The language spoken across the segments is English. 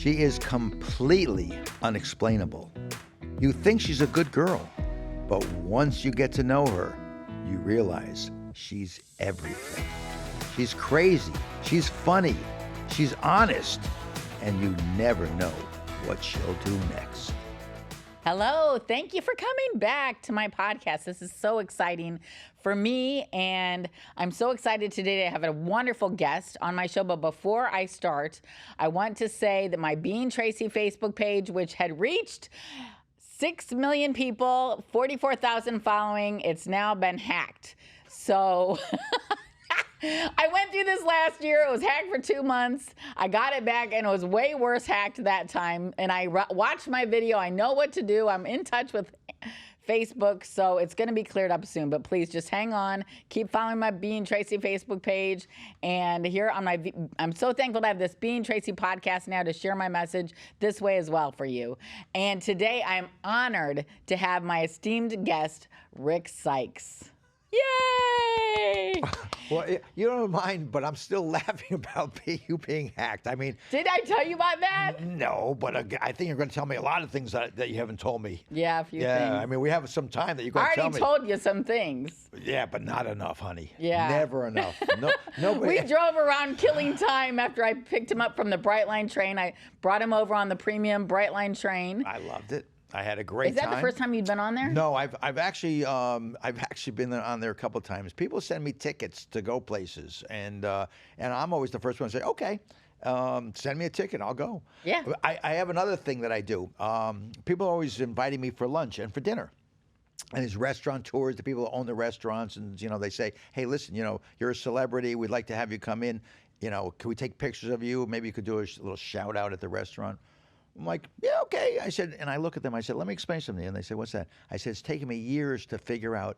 She is completely unexplainable. You think she's a good girl, but once you get to know her, you realize she's everything. She's crazy, she's funny, she's honest, and you never know what she'll do next. Hello, thank you for coming back to my podcast. This is so exciting for me, and I'm so excited today to have a wonderful guest on my show. But before I start, I want to say that my Being Tracy Facebook page, which had reached 6 million people, 44,000 following, it's now been hacked. So I went through this last year. It was hacked for 2 months. I got it back, and it was way worse hacked that time. And I watched my video. I know what to do. I'm in touch with Facebook, so it's going to be cleared up soon. But please just hang on. Keep following my Being Tracy Facebook page. And here on my, I'm so thankful to have this Being Tracy podcast now to share my message this way as well for you. And today I'm honored to have my esteemed guest, Rick Sykes. Yay! Well, you don't mind, but I'm still laughing about you being hacked. I mean, did I tell you about that? No, but I think you're going to tell me a lot of things that you haven't told me. Yeah, a few things. Yeah, I mean, we have some time that you're going to tell me. I already told you some things. Yeah, but not enough, honey. Yeah. Never enough. No, nobody. We drove around killing time after I picked him up from the Brightline train. I brought him over on the premium Brightline train. I loved it. I had a great time. Is that the first time you'd been on there? No, I've actually been on there a couple of times. People send me tickets to go places, and I'm always the first one to say, okay, send me a ticket, I'll go. Yeah. I have another thing that I do. People are always inviting me for lunch and for dinner. And these restaurateurs, the people who own the restaurants, and they say, hey, listen, you're a celebrity. We'd like to have you come in. Can we take pictures of you? Maybe you could do a little shout out at the restaurant. I'm like, yeah, okay. I said, and I look at them. I said, let me explain something to you. And they said, what's that? I said, it's taken me years to figure out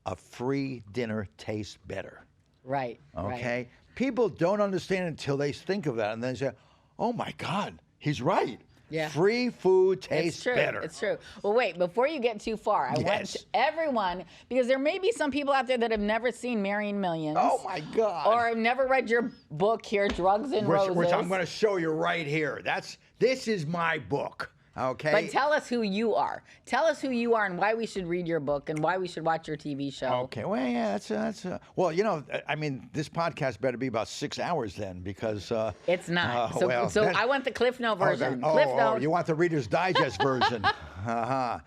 a free dinner tastes better. Right. Okay. Right. People don't understand until they think of that, and then they say, oh my God, he's right. Yeah. Free food tastes better. It's true. Well, wait, before you get too far, I want to everyone, because there may be some people out there that have never seen Marrying Millions. Oh my God. Or have never read your book here, Drugs and Roses. Which I'm going to show you right here. This is my book. Okay. But tell us who you are. Tell us who you are and why we should read your book and why we should watch your TV show. Okay. Well, yeah, that's well, I mean, this podcast better be about 6 hours then, because it's not. So I want the Cliff Note version. Cliff Note. You want the Reader's Digest version. Uh-huh.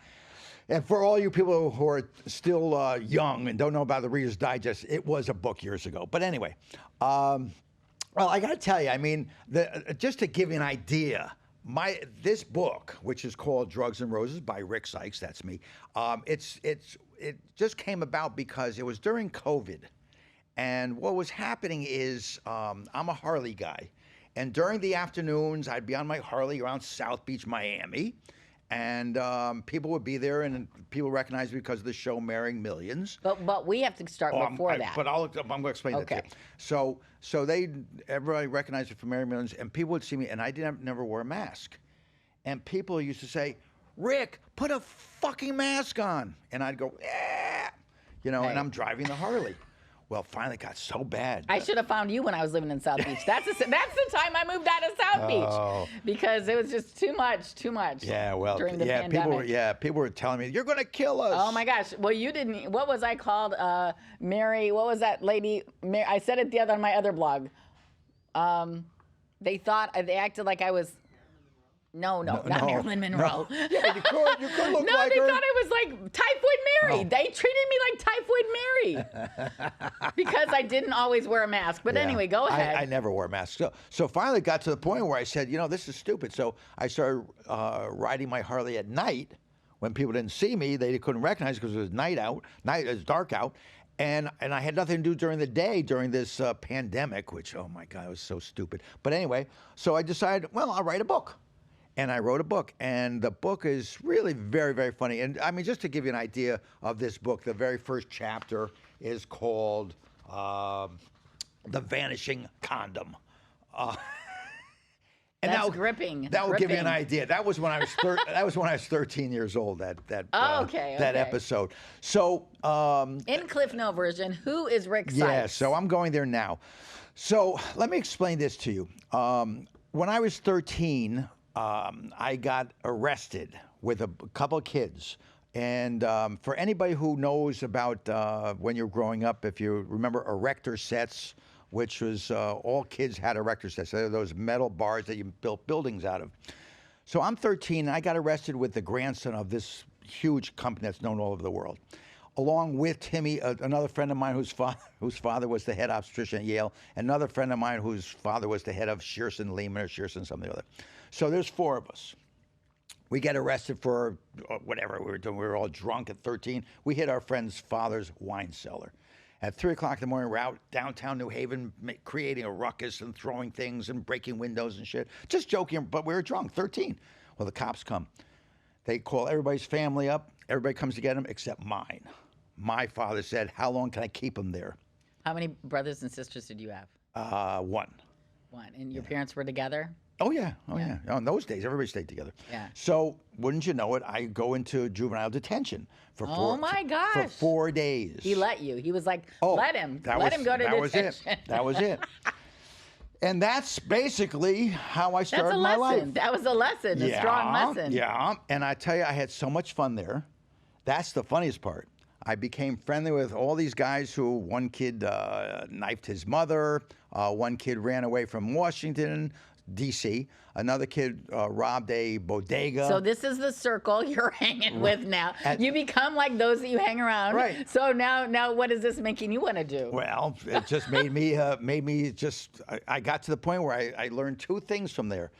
And for all you people who are still young and don't know about the Reader's Digest, it was a book years ago. But anyway, well, I got to tell you, I mean, just to give you an idea. This book, which is called Drugs and Roses by Rick Sykes, that's me. It just came about because it was during COVID, and what was happening is I'm a Harley guy, and during the afternoons I'd be on my Harley around South Beach, Miami, and people would be there, and people recognize me because of the show Marrying Millions. But we have to start before that. But I'm going to explain that to you. So everybody recognized me from Marrying Millions, and people would see me, and I never wore a mask. And people used to say, Rick, put a fucking mask on. And I'd go, yeah, and I'm driving the Harley. Well, finally it got so bad. I should have found you when I was living in South Beach. That's the time I moved out of South Beach because it was just too much. Yeah, well, during the pandemic. People were telling me you're going to kill us. Oh my gosh! Well, you didn't. What was I called? Mary. What was that lady? Mary, I said it on my other blog. They acted like I was. No, not Marilyn Monroe. No. Yeah, you could look like her. No, they thought I was like Typhoid Mary. Oh. They treated me like Typhoid Mary because I didn't always wear a mask. But anyway, go ahead. I never wore a mask. So finally it got to the point where I said, this is stupid. So I started riding my Harley at night when people didn't see me. They couldn't recognize because it was it was dark out. And I had nothing to do during the day during this pandemic, which, oh my God, it was so stupid. But anyway, so I decided, well, I'll write a book. And I wrote a book, and the book is really very, very funny. And I mean, just to give you an idea of this book, the very first chapter is called "The Vanishing Condom." And that's gripping. That will give you an idea. That was when I was 13 years old. That episode. So in Cliff Note version, who is Rick Sykes? Yeah. So I'm going there now. So let me explain this to you. When I was 13. I got arrested with a couple of kids. And for anybody who knows about when you're growing up, if you remember erector sets, which was all kids had erector sets. They're those metal bars that you built buildings out of. So I'm 13, and I got arrested with the grandson of this huge company that's known all over the world, along with Timmy, another friend of mine whose father was the head obstetrician at Yale, another friend of mine whose father was the head of Shearson Lehman or Shearson something or other. So there's 4 of us. We get arrested for whatever we were doing. We were all drunk at 13. We hit our friend's father's wine cellar. At 3 o'clock in the morning, we're out downtown New Haven creating a ruckus and throwing things and breaking windows and shit. Just joking, but we were drunk, 13. Well, the cops come. They call everybody's family up. Everybody comes to get them except mine. My father said, how long can I keep him there? How many brothers and sisters did you have? 1. One. And your parents were together? Oh, yeah. Oh, yeah. In those days, everybody stayed together. Yeah. So, wouldn't you know it, I go into juvenile detention for Oh, my gosh. for 4 days. He let you. He was like, let him. That Let him go to detention. was it. That was it. And that's basically how I started my life. That was a lesson, a strong lesson. Yeah. And I tell you, I had so much fun there. That's the funniest part. I became friendly with all these guys who, one kid knifed his mother, one kid ran away from Washington, D.C., another kid robbed a bodega. So this is the circle you're hanging with now. You become like those that you hang around. Right. So now what is this making you want to do? Well, it just made me just, I got to the point where I learned 2 things from there.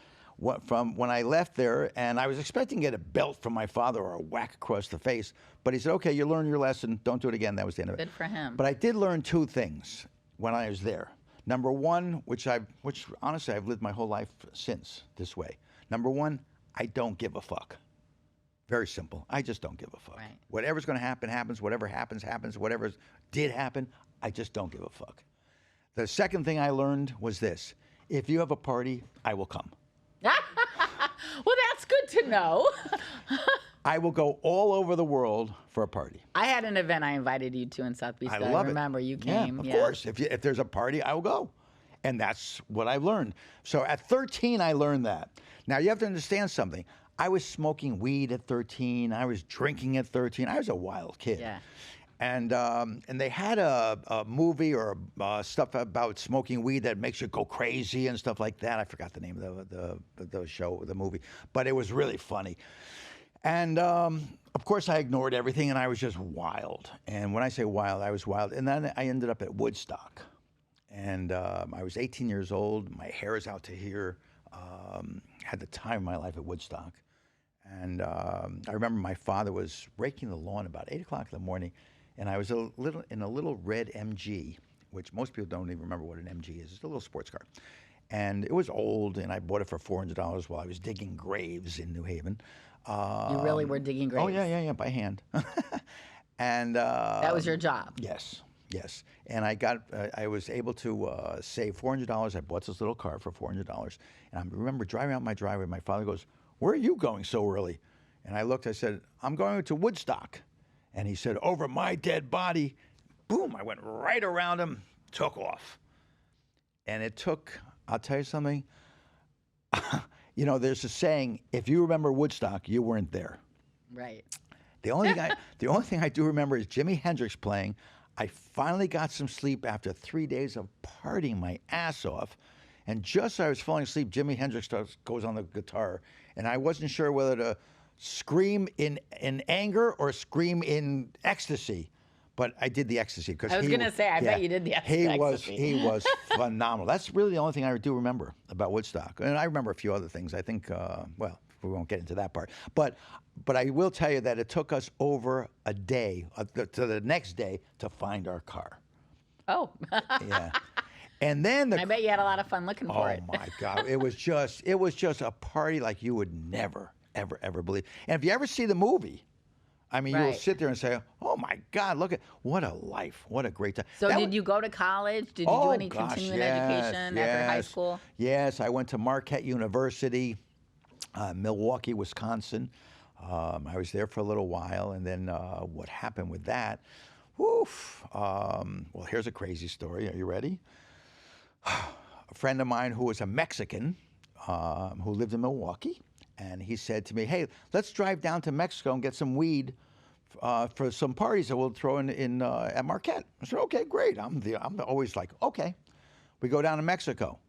From when I left there, and I was expecting to get a belt from my father or a whack across the face, but he said, okay, you learned your lesson, don't do it again. That was the end of it. Good for him. But I did learn 2 things when I was there. Number 1, which honestly I've lived my whole life since this way. Number 1, I don't give a fuck. Very simple. I just don't give a fuck. Right. Whatever's going to happen, happens. Whatever happens, happens. Whatever did happen, I just don't give a fuck. The second thing I learned was this. If you have a party, I will come. Well, that's good to know. I will go all over the world for a party. I had an event I invited you to in South Beach. I that love I remember you Yeah, came. of course. If there's a party, I will go. And that's what I've learned. So at 13, I learned that. Now, you have to understand something. I was smoking weed at 13. I was drinking at 13. I was a wild kid. Yeah. And they had a movie or stuff about smoking weed that makes you go crazy and stuff like that. I forgot the name of the show, the movie, but it was really funny. And of course, I ignored everything, and I was just wild. And when I say wild, I was wild. And then I ended up at Woodstock, and I was 18 years old. My hair is out to here. Had the time of my life at Woodstock. And I remember my father was raking the lawn about 8 o'clock in the morning. And I was in a little red MG, which most people don't even remember what an MG is. It's a little sports car. And it was old, and I bought it for $400 while I was digging graves in New Haven. You really were digging graves? Oh, yeah, by hand. And that was your job? Yes. And I was able to save $400. I bought this little car for $400. And I remember driving out my driveway, my father goes, "Where are you going so early?" And I looked, I said, "I'm going to Woodstock." And he said, "Over my dead body." Boom, I went right around him, took off. And it took, I'll tell you something, you know, there's a saying, if you remember Woodstock, you weren't there. Right. The only thing I do remember is Jimi Hendrix playing. I finally got some sleep after 3 days of partying my ass off. And just as I was falling asleep, Jimi Hendrix goes on the guitar. And I wasn't sure whether to scream in anger or scream in ecstasy, but I did the ecstasy because I was going to say, I bet you did the ecstasy. He was phenomenal. That's really the only thing I do remember about Woodstock, and I remember a few other things. I think, well, we won't get into that part, but I will tell you that it took us over a day to the next day to find our car. Oh, yeah. And then I bet you had a lot of fun looking for it. Oh my God, it was just a party like you would never. Ever believe. And if you ever see the movie, I mean, you'll sit there and say, "Oh my God, look at what a life, what a great time." So did you go to college? Did you do any continuing education after high school? Yes, I went to Marquette University, Milwaukee, Wisconsin. I was there for a little while, and then what happened with that? Woof. Well, here's a crazy story. Are you ready? A friend of mine who was a Mexican who lived in Milwaukee, and he said to me, "Hey, let's drive down to Mexico and get some weed for some parties that we'll throw in at Marquette." I said, "Okay, great." I'm always like, "Okay." We go down to Mexico.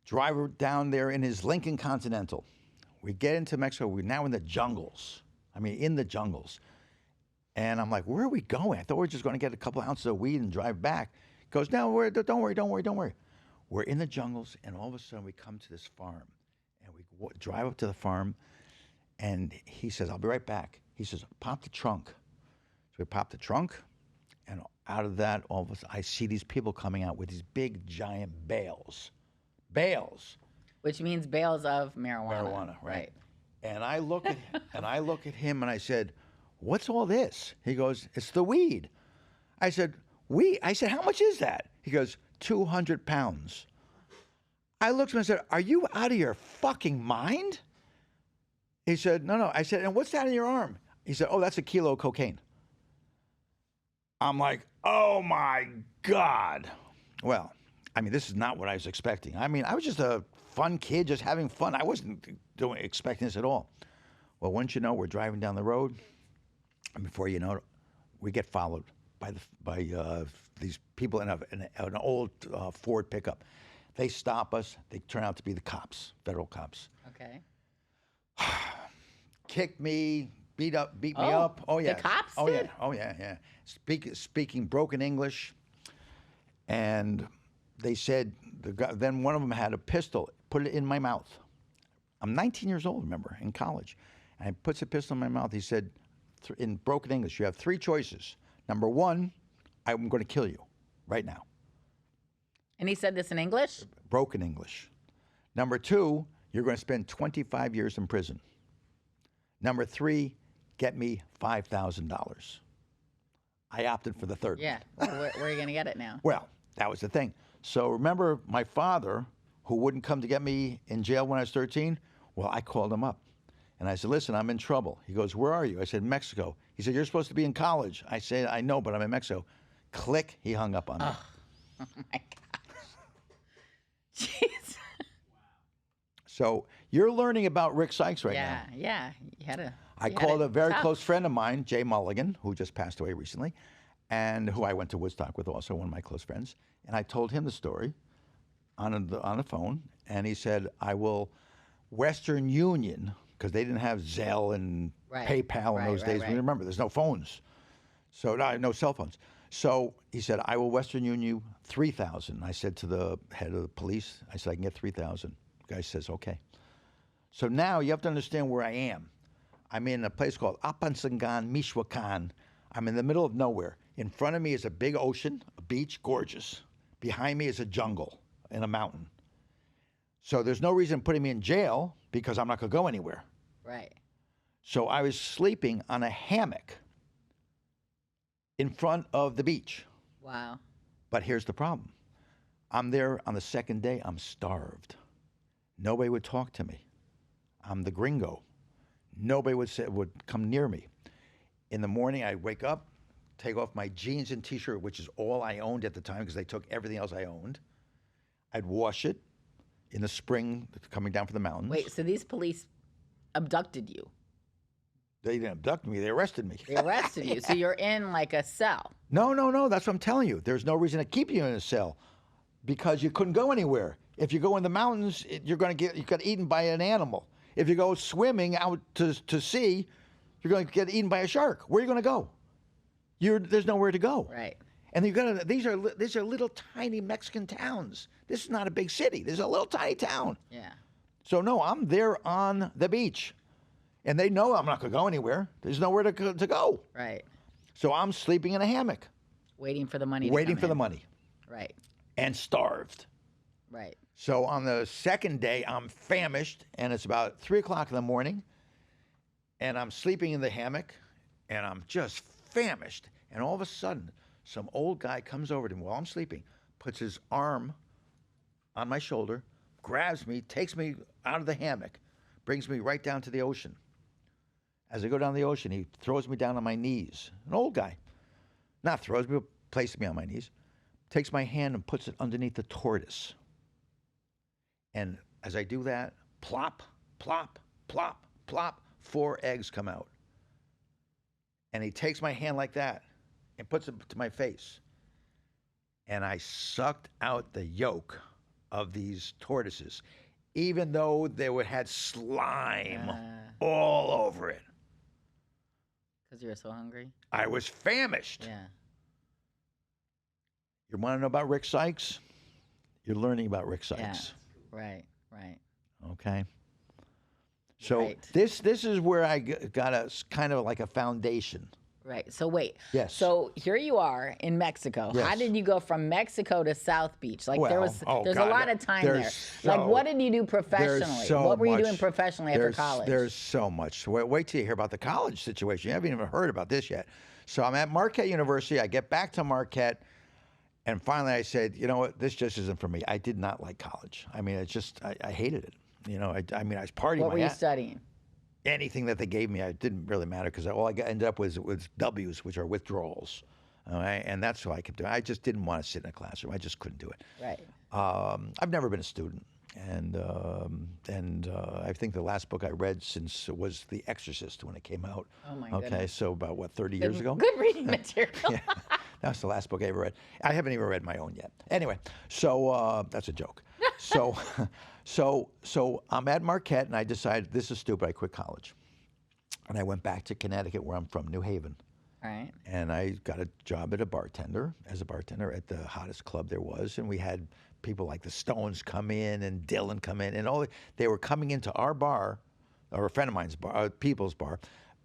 Drive down there in his Lincoln Continental. We get into Mexico. We're now in the jungles. I mean, in the jungles. And I'm like, "Where are we going? I thought we were just going to get a couple ounces of weed and drive back." He goes, "No, don't worry. We're in the jungles, and all of a sudden we come to this farm, and we drive up to the farm, and he says, 'I'll be right back.' He says, 'Pop the trunk.' So we pop the trunk, and out of that, all of a sudden, I see these people coming out with these big, giant bales. Which means bales of marijuana. Marijuana, right. And I look at him, and I said, 'What's all this?' He goes, 'It's the weed.' I said, 'Weed?' I said, 'How much is that?' He goes, 200 pounds. I looked at him and said, 'Are you out of your fucking mind?' He said, 'No.' I said, 'And what's that in your arm?' He said, 'Oh, that's a kilo of cocaine.' I'm like, "Oh my God." Well, I mean, this is not what I was expecting. I mean, I was just a fun kid, just having fun. I wasn't expecting this at all. Well, once you know, we're driving down the road, and before you know it, we get followed by these people in an old Ford pickup. They stop us. They turn out to be the cops, federal cops. Okay. Kicked me, beat me up. Oh yeah. The cops Oh did? yeah. Oh yeah. Speaking broken English, and they said then one of them had a pistol, put it in my mouth. I'm 19 years old, remember, in college, and he puts a pistol in my mouth. He said, in broken English, "You have three choices. Number one, I'm going to kill you right now." And he said this in English? Broken English. Number two, you're going to spend 25 years in prison. Number three, get me $5,000. I opted for the third. Yeah. Well, where are you going to get it now? Well, that was the thing. So remember my father, who wouldn't come to get me in jail when I was 13? Well, I called him up. And I said, "Listen, I'm in trouble." He goes, "Where are you?" I said, "Mexico." He said, "You're supposed to be in college." I said, "I know, but I'm in Mexico." Click, he hung up on me. Oh my gosh. Jeez. So you're learning about Rick Sykes right now. Yeah. I called a very close friend of mine, Jay Mulligan, who just passed away recently, and who I went to Woodstock with, also one of my close friends. And I told him the story on the phone, and he said, "I will Western Union," because they didn't have Zelle and PayPal in those days. Remember, there's no phones, so no cell phones. So he said, "I will Western Union you 3,000." I said to the head of the police, I said, "I can get 3,000." The guy says, "Okay." So now you have to understand where I am. I'm in a place called Apansangan, Michoacan. I'm in the middle of nowhere. In front of me is a big ocean, a beach, gorgeous. Behind me is a jungle and a mountain. So there's no reason putting me in jail because I'm not going to go anywhere. Right. So I was sleeping on a hammock in front of the beach. Wow. But here's the problem. I'm there on the second day. I'm starved. Nobody would talk to me. I'm the gringo. Nobody would come near me. In the morning, I'd wake up, take off my jeans and T-shirt, which is all I owned at the time because they took everything else I owned. I'd wash it in the spring coming down from the mountains. Wait, so these police abducted you? They didn't abduct me. They arrested me. They arrested you. So you're in like a cell. No. That's what I'm telling you. There's no reason to keep you in a cell because you couldn't go anywhere. If you go in the mountains, you got eaten by an animal. If you go swimming out to sea, you're going to get eaten by a shark. Where are you going to go? There's nowhere to go. Right. And these are little tiny Mexican towns. This is not a big city. This is a little tiny town. Yeah. So no, I'm there on the beach, and they know I'm not going to go anywhere. There's nowhere to go. Right. So I'm sleeping in a hammock, waiting for the money. Waiting for the money. Right. And starved. Right. So on the second day, I'm famished, and it's about 3 o'clock in the morning, and I'm sleeping in the hammock, and I'm just famished. And all of a sudden, some old guy comes over to me while I'm sleeping, puts his arm on my shoulder, grabs me, takes me out of the hammock, brings me right down to the ocean. As I go down the ocean, he throws me down on my knees. An old guy. Not throws me, but places me on my knees. Takes my hand and puts it underneath the tortoise. And as I do that, plop, plop, plop, plop, 4 eggs come out. And he takes my hand like that and puts it to my face. And I sucked out the yolk of these tortoises, even though they had slime all over it. Because you were so hungry? I was famished. Yeah. You want to know about Rick Sykes? You're learning about Rick Sykes. Yeah. Right. Okay. So Right. this is where I got a kind of like a foundation. Right. So wait. Yes. So here you are in Mexico. Yes. How did you go from Mexico to South Beach? Like there's God, a lot of time there. Like what did you do professionally? What were you doing professionally after college? There's so much. Wait till you hear about the college situation. You haven't even heard about this yet. So I'm at Marquette University. I get back to Marquette, and finally I said, you know what, this just isn't for me. I did not like college. I mean, it's just I hated it. You know, I mean, I was partying. What were you studying? Anything that they gave me, it didn't really matter because all I ended up with was W's, which are withdrawals. All right? And that's what I kept doing. I just didn't want to sit in a classroom. I just couldn't do it. Right. I've never been a student. And I think the last book I read since was The Exorcist when it came out. Oh, my goodness. Okay, so about, 30 years ago? Good reading material. Yeah, that was the last book I ever read. I haven't even read my own yet. Anyway, so that's a joke. So I'm at Marquette, and I decided this is stupid. I quit college. And I went back to Connecticut, where I'm from, New Haven. All right. And I got a job as a bartender at the hottest club there was. And we had people like the Stones come in and Dylan come in. And they were coming into our bar, or a friend of mine's bar, people's bar,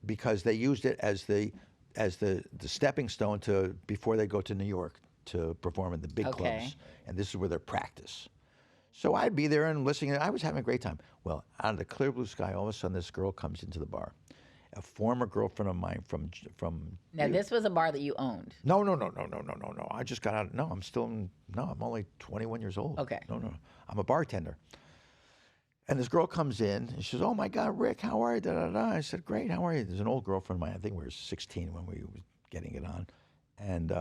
because they used it as the stepping stone before they go to New York to perform in the big clubs. And this is where their practice. So I'd be there and listening. I was having a great time. Well, out of the clear blue sky, all of a sudden this girl comes into the bar. A former girlfriend of mine from. Now this was a bar that you owned. No. I just got out. No, I'm only 21 years old. Okay. No. I'm a bartender. And this girl comes in and she says, "Oh my God, Rick, how are you?" Da, da, da. I said, "Great, how are you?" There's an old girlfriend of mine. I think we were 16 when we were getting it on, and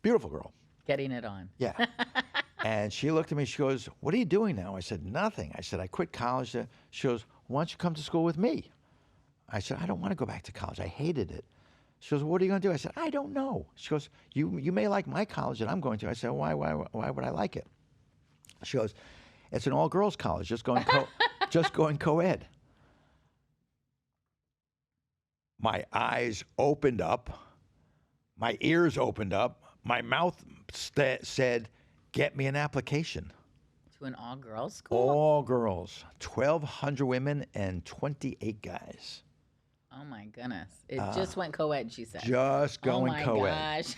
beautiful girl. Getting it on. Yeah. And she looked at me, she goes, "What are you doing now?" I said, "Nothing." I said, "I quit college." She goes, "Why don't you come to school with me?" I said, "I don't want to go back to college. I hated it." She goes, "What are you going to do?" I said, "I don't know." She goes, you may like my college that I'm going to." I said, why would I like it? She goes, "It's an all-girls college, just going co-ed." My eyes opened up. My ears opened up. My mouth said, "Get me an application." To an all-girls school? All girls. 1,200 women and 28 guys. Oh, my goodness. It just went co-ed, she said. Just going co-ed. Oh, my gosh.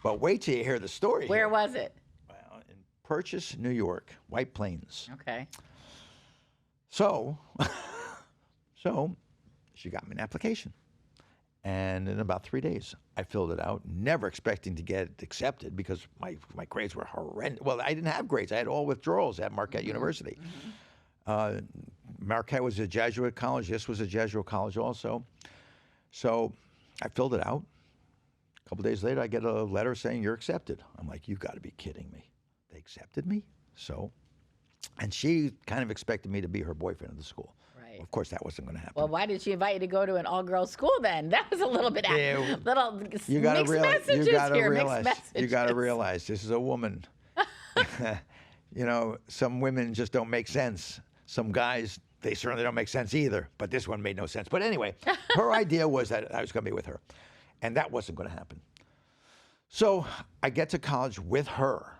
But wait till you hear the story. Where was it? Well, in Purchase, New York, White Plains. Okay. So she got me an application. And in about 3 days, I filled it out, never expecting to get accepted because my grades were horrendous. Well, I didn't have grades. I had all withdrawals at Marquette University. Marquette was a Jesuit college. This was a Jesuit college also. So I filled it out. A couple days later, I get a letter saying, "You're accepted." I'm like, "You've got to be kidding me. They accepted me?" And she kind of expected me to be her boyfriend at the school. Right. Of course, that wasn't going to happen. Well, why did she invite you to go to an all-girls school then? That was a little bit mixed You got to realize this is a woman. You know, some women just don't make sense. Some guys, they certainly don't make sense either. But this one made no sense. But anyway, her idea was that I was going to be with her. And that wasn't going to happen. So I get to college with her.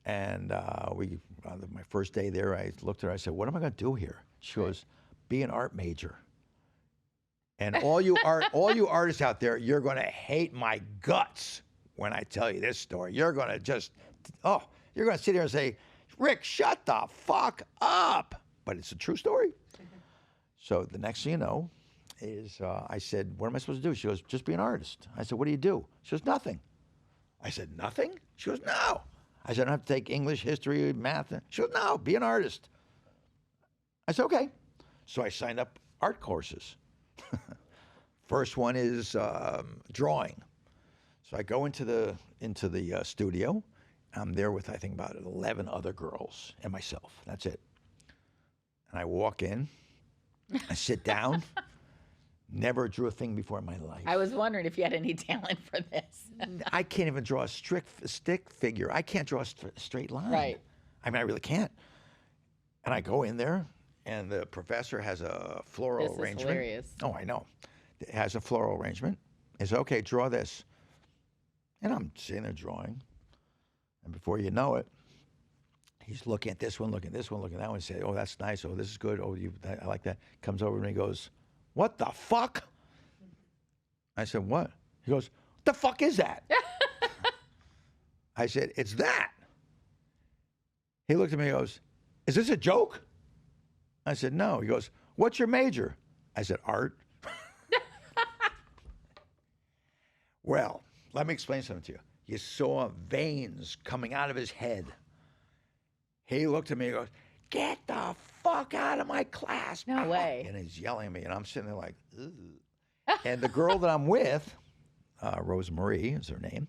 And my first day there, I looked at her. I said, "What am I going to do here?" She goes, "Be an art major. And all you artists out there, you're going to hate my guts when I tell you this story. You're going to you're going to sit here and say, 'Rick, shut the fuck up.'" But it's a true story. So the next thing you know is I said, "What am I supposed to do?" She goes, "Just be an artist." I said, "What do you do?" She goes, "Nothing." I said, "Nothing?" She goes, "No." I said, "I don't have to take English, history, math." She goes, "No, be an artist." I said, "Okay." So I signed up art courses. First one is drawing. So I go into the studio. I'm there with, I think, about 11 other girls and myself. That's it. And I walk in, I sit down, never drew a thing before in my life. I was wondering if you had any talent for this. I can't even draw a stick figure. I can't draw a straight line. Right. I mean, I really can't. And I go in there, and the professor has a floral This arrangement. is hilarious. Oh, I know. It has a floral arrangement. He said, okay, draw this. And I'm sitting there drawing. And before you know it, he's looking at this one, looking at this one, looking at that one, and say, oh, that's nice. Oh, this is good. Oh, I like that. Comes over and he goes, what the fuck? I said, what? He goes, what the fuck is that? I said, it's that. He looked at me and goes, is this a joke? I said, no. He goes, what's your major? I said, art. Well, let me explain something to you. You saw veins coming out of his head. He looked at me and goes, get the fuck out of my class. No way. And he's yelling at me, and I'm sitting there like, ugh. And the girl that I'm with, Rosemary is her name,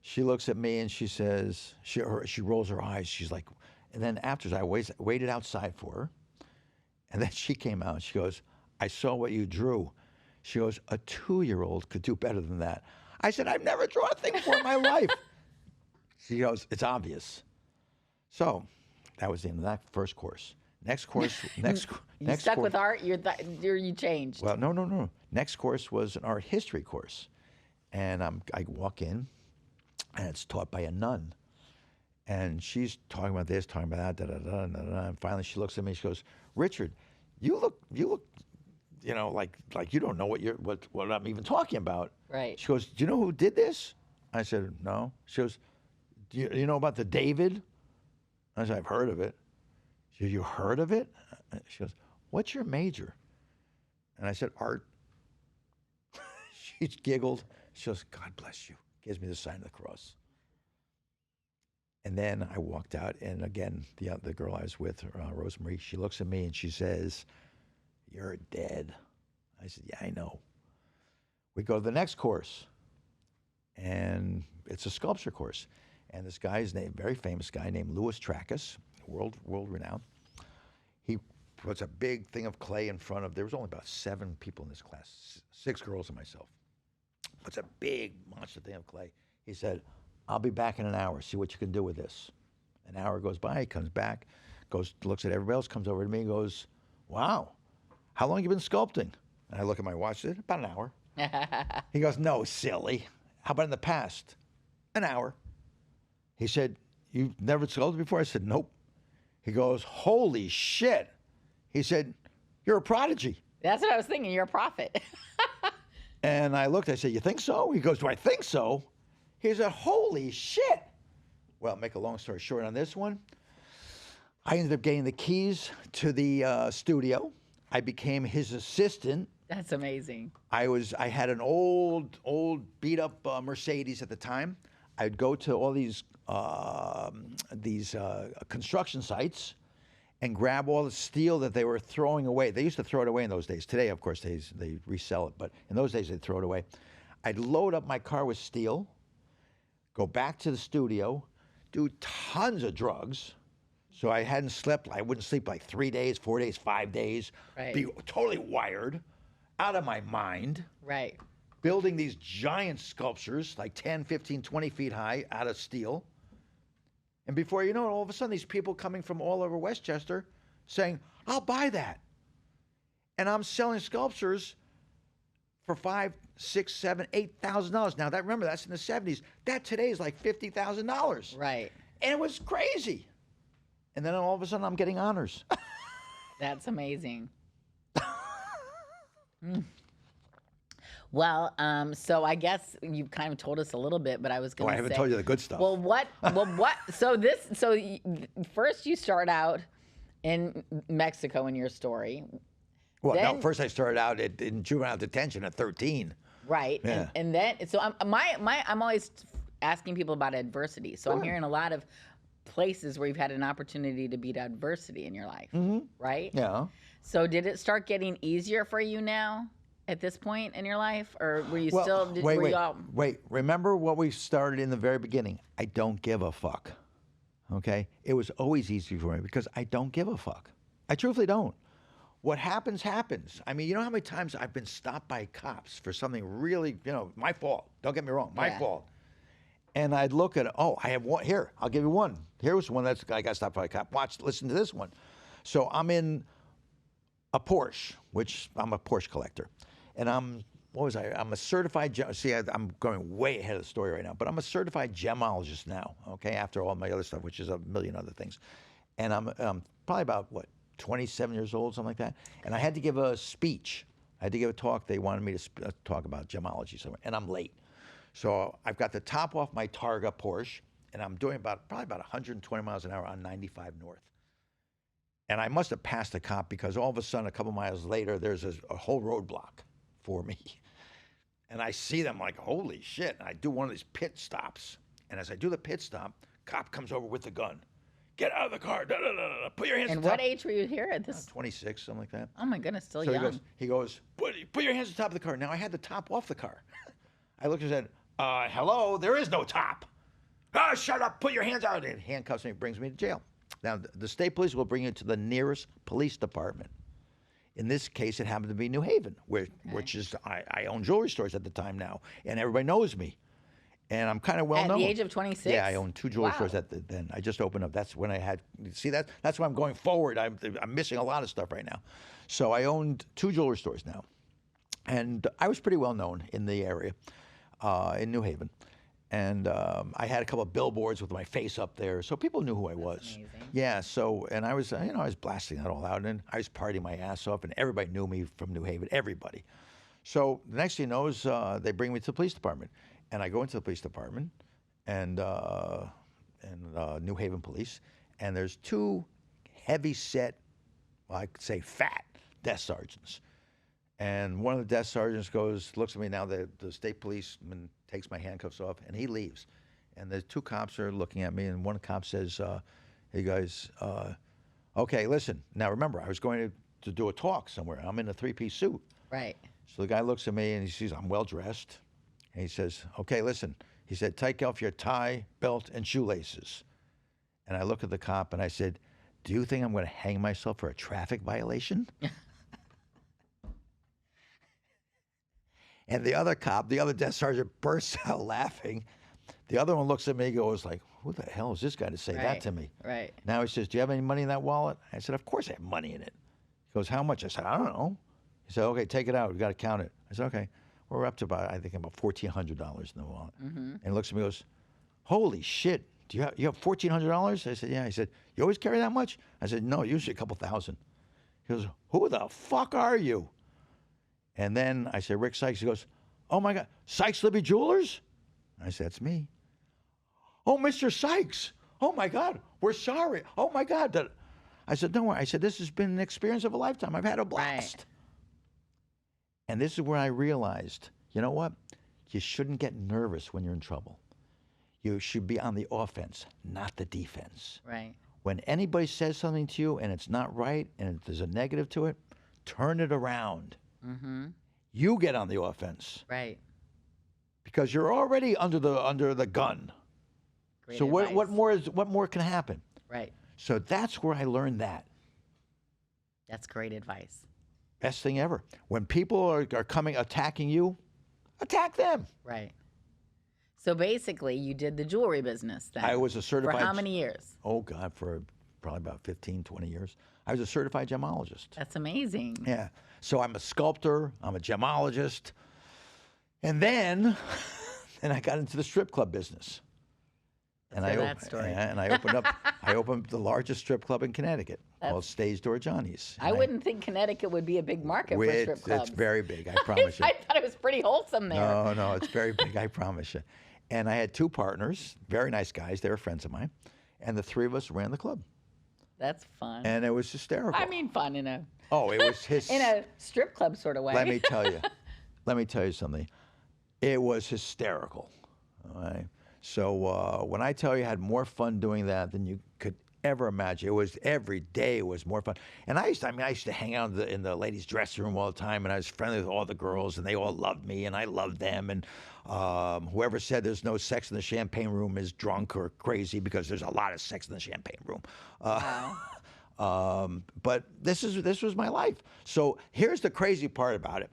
she looks at me and she says, she rolls her eyes. She's like, and then after I waited outside for her, and then she came out and she goes, I saw what you drew. She goes, a 2-year-old could do better than that. I said, I've never drawn a thing before in my life. She goes, it's obvious. So that was the end of that first course. Next course, You stuck with art. You changed. Well, no. Next course was an art history course, and I walk in, and it's taught by a nun, and she's talking about this, talking about that, and finally she looks at me. She goes, "Richard, you look, you know, like you don't know what I'm even talking about." Right. She goes, "Do you know who did this?" I said, "No." She goes, "Do you know about the David?" I said, "I've heard of it." She goes, "You heard of it?" She goes, "What's your major?" And I said, "Art." She giggled. She goes, "God bless you." Gives me the sign of the cross. And then I walked out, and again, the girl I was with, Rosemary, she looks at me and she says, "You're dead." I said, "Yeah, I know." We go to the next course, and it's a sculpture course. And this guy's name, very famous guy named Louis Tracus, world renowned. He puts a big thing of clay in front of, there was only about 7 people in this class, 6 girls and myself. Puts a big monster thing of clay. He said, "I'll be back in an hour. See what you can do with this." An hour goes by. He comes back, goes, looks at everybody else, comes over to me and goes, "Wow, how long have you been sculpting?" And I look at my watch, said, "About an hour." He goes, "No, silly. How about in the past?" "An hour." He said, "You've never sculpted before?" I said, "Nope." He goes, "Holy shit." He said, "You're a prodigy." That's what I was thinking. You're a prophet. And I looked, I said, "You think so?" He goes, "Do I think so?" He said, "Holy shit." Well, make a long story short on this one, I ended up getting the keys to the studio. I became his assistant. That's amazing. I had an old beat up Mercedes at the time. I'd go to all these construction sites and grab all the steel that they were throwing away. They used to throw it away in those days. Today, of course, they resell it, but in those days they'd throw it away. I'd load up my car with steel, go back to the studio, do tons of drugs. So I hadn't slept. I wouldn't sleep like 3 days, 4 days, 5 days. Right. Be totally wired, out of my mind. Right. Building these giant sculptures, like 10, 15, 20 feet high, out of steel. And before you know it, all of a sudden, these people coming from all over Westchester saying, "I'll buy that." And I'm selling sculptures for $5,000, $6,000, $7,000, $8,000. Now, remember, that's in the 70s. That today is like $50,000. Right. And it was crazy. And then all of a sudden, I'm getting honors. That's amazing. Well, so I guess you kind of told us a little bit, but I was going to say. I haven't told you the good stuff. Well, what? First you start out in Mexico in your story. Well, then, no, first I started out in juvenile detention at 13. Right. Yeah. And then, so I'm always asking people about adversity. So I'm hearing a lot of places where you've had an opportunity to beat adversity in your life, right? Yeah. So did it start getting easier for you now at this point in your life, or were you Wait. Remember what we started in the very beginning? I don't give a fuck. Okay? It was always easy for me because I don't give a fuck. I truthfully don't. What happens, happens. I mean, you know how many times I've been stopped by cops for something really, my fault. Don't get me wrong, my fault. And I'd look at, I have one. Here, I'll give you one. Here's one I got stopped by a cop. Listen to this one. So I'm in a Porsche, which I'm a Porsche collector. And I'm a certified, I'm going way ahead of the story right now, but I'm a certified gemologist now, okay, after all my other stuff, which is a million other things. And I'm probably about, 27 years old, something like that. And I had to give a speech. I had to give a talk. They wanted me to talk about gemology somewhere, and I'm late. So I've got the top off my Targa Porsche, and I'm doing probably about 120 miles an hour on 95 North. And I must have passed a cop because all of a sudden, a couple miles later, there's a whole roadblock for me. And I see them like, holy shit. And I do one of these pit stops. And as I do the pit stop, cop comes over with the gun. Get out of the car. Da, da, da, da. Put your hands on And top. what age were you here at this? 26, something like that. Oh my goodness, still So young. he goes, put your hands on top of the car. Now I had the top off the car. I looked and said, hello, there is no top. Shut up, put your hands out. And handcuffs me, brings me to jail. Now, the state police will bring you to the nearest police department. In this case, it happened to be New Haven, which is, I own jewelry stores at the time now, and everybody knows me. And I'm kind of well known. At the age of 26? Yeah, I owned 2 jewelry stores then. I just opened up. That's when I had, that's why I'm going forward. I'm missing a lot of stuff right now. So I owned 2 jewelry stores now. And I was pretty well known in the area, in New Haven. And I had a couple of billboards with my face up there, so people knew who I was. Amazing. Yeah, so, and I was, I was blasting that all out, and I was partying my ass off, and everybody knew me from New Haven, everybody. So the next thing you know is they bring me to the police department. And I go into the police department, and New Haven Police, and there's 2 heavy-set, well, I could say fat, desk sergeants. And one of the desk sergeants looks at me now, the state policeman takes my handcuffs off, and he leaves. And the 2 cops are looking at me, and one cop says, hey, guys, okay, listen. Now, remember, I was going to do a talk somewhere. I'm in a 3-piece suit. Right. So the guy looks at me, and he sees I'm well-dressed. And he says, okay, listen. He said, take off your tie, belt, and shoelaces. And I look at the cop, and I said, do you think I'm going to hang myself for a traffic violation? And the other cop, the other desk sergeant, bursts out laughing. The other one looks at me and goes like, who the hell is this guy to say that to me? Right. Now he says, do you have any money in that wallet? I said, of course I have money in it. He goes, how much? I said, I don't know. He said, okay, take it out. We got to count it. I said, okay. We're up to about $1,400 in the wallet. And he looks at me and goes, holy shit, you have $1,400? I said, yeah. He said, you always carry that much? I said, no, usually a couple thousand. He goes, who the fuck are you? And then I said, Rick Sykes. He goes, oh my God, Sykes Libby Jewelers? I said, that's me. Oh, Mr. Sykes. Oh my God, we're sorry. Oh my God. I said, don't worry. I said, this has been an experience of a lifetime. I've had a blast. Right. And this is where I realized, you know what? You shouldn't get nervous when you're in trouble. You should be on the offense, not the defense. Right. When anybody says something to you and it's not right and there's a negative to it, turn it around. You get on the offense. Right. Because you're already under the gun. Great So advice. what more can happen? Right. So that's where I learned that. That's great advice. Best thing ever. When people are coming attacking you, attack them. Right. So basically, you did the jewelry business then. I was a certified. For how many years? Oh, God, for probably about 15, 20 years. I was a certified gemologist. That's amazing. Yeah. So I'm a sculptor. I'm a gemologist. And then I got into the strip club business. Let's hear that story. And I opened up the largest strip club in Connecticut called Stage Door Johnny's. I wouldn't think Connecticut would be a big market for strip clubs. It's very big, I promise you. I thought it was pretty wholesome there. No, it's very big, I promise you. And I had 2 partners, very nice guys. They were friends of mine. And the 3 of us ran the club. That's fun. And it was hysterical. I mean, fun in a it was in a strip club sort of way. Let me tell you something. It was hysterical. All right. So when I tell you I had more fun doing that than you could ever imagine, it was every day was more fun. And I used to hang out in the ladies' dressing room all the time, and I was friendly with all the girls, and they all loved me, and I loved them. And whoever said there's no sex in the champagne room is drunk or crazy, because there's a lot of sex in the champagne room. Wow. But this was my life. So here's the crazy part about it.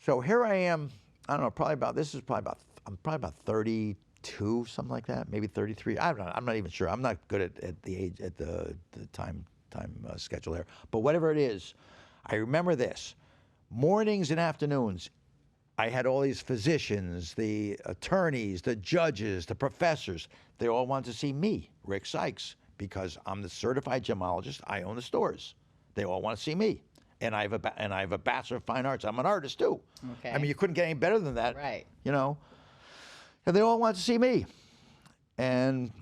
So here I am. I don't know. I'm probably about 32, something like that. Maybe 33. I don't know. I'm not even sure. I'm not good at the age at the time schedule there. But whatever it is, I remember this. Mornings and afternoons, I had all these physicians, the attorneys, the judges, the professors. They all wanted to see me, Rick Sykes, because I'm the certified gemologist. I own the stores. They all want to see me, and I have a Bachelor of Fine Arts. I'm an artist too. Okay. I mean, you couldn't get any better than that, Right. You know. And they all wanted to see me, and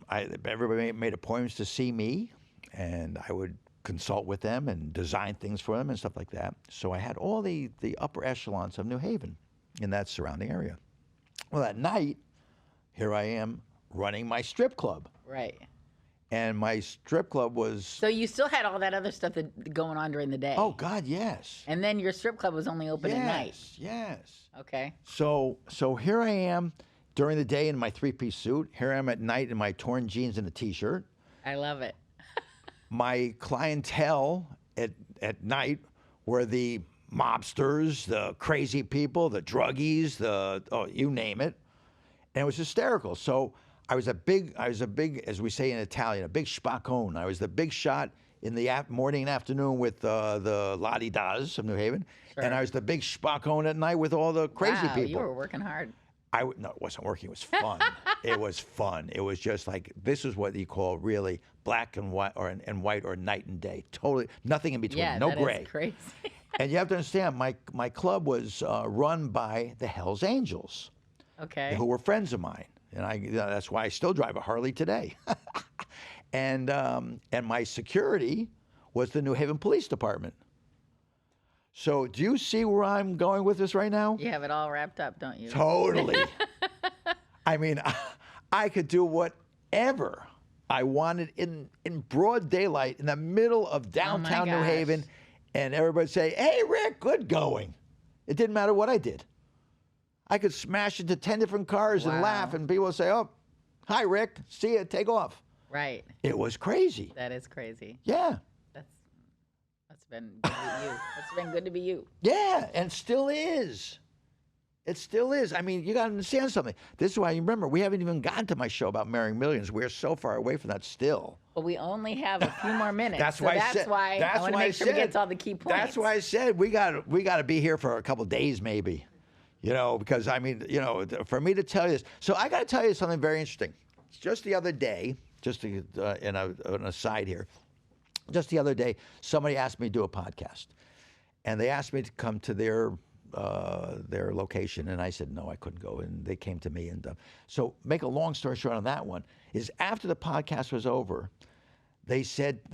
everybody made appointments to see me, and I would consult with them and design things for them and stuff like that. So I had all the upper echelons of New Haven in that surrounding area. Well, at night, here I am running my strip club. Right. And my strip club was... So you still had all that other stuff going on during the day. Oh, God, yes. And then your strip club was only open at night. Yes. Okay. So here I am during the day in my three-piece suit. Here I am at night in my torn jeans and a T-shirt. I love it. My clientele at night were the mobsters, the crazy people, the druggies, you name it. And it was hysterical. So I was a big, as we say in Italian, a big spaccone. I was the big shot in the morning and afternoon with the la-di-das of New Haven. Sure. And I was the big spaccone at night with all the crazy people. You were working hard. No, it wasn't working. It was fun. It was fun. It was just like, this is what you call really black and white, or night and day. Totally, nothing in between. Yeah, no that gray. Is crazy. And you have to understand, my club was run by the Hells Angels, Okay. who were friends of mine, and that's why I still drive a Harley today. and my security was the New Haven Police Department. So do you see where I'm going with this right now? You have it all wrapped up, don't you? Totally. I mean, I could do whatever I wanted in broad daylight in the middle of downtown New Haven, and everybody would say, "Hey, Rick, good going." It didn't matter what I did. I could smash into 10 different cars and laugh, and people would say, "Oh, hi, Rick. See ya. Take off." Right. It was crazy. That is crazy. Yeah. That's been good to be you. That's been good to be you. Yeah, and still is. It still is. I mean, you got to understand something. This is why you remember, we haven't even gotten to my show about marrying millions. We're so far away from that still. But we only have a few more minutes. That's why I want to make sure we get to all the key points. That's why I said we got to be here for a couple of days maybe. Because I mean, for me to tell you this. So I got to tell you something very interesting. Just the other day, just to, in an aside here, just the other day, somebody asked me to do a podcast, and they asked me to come to their location, and I said no, I couldn't go, and they came to me, and so make a long story short on that one is after the podcast was over, they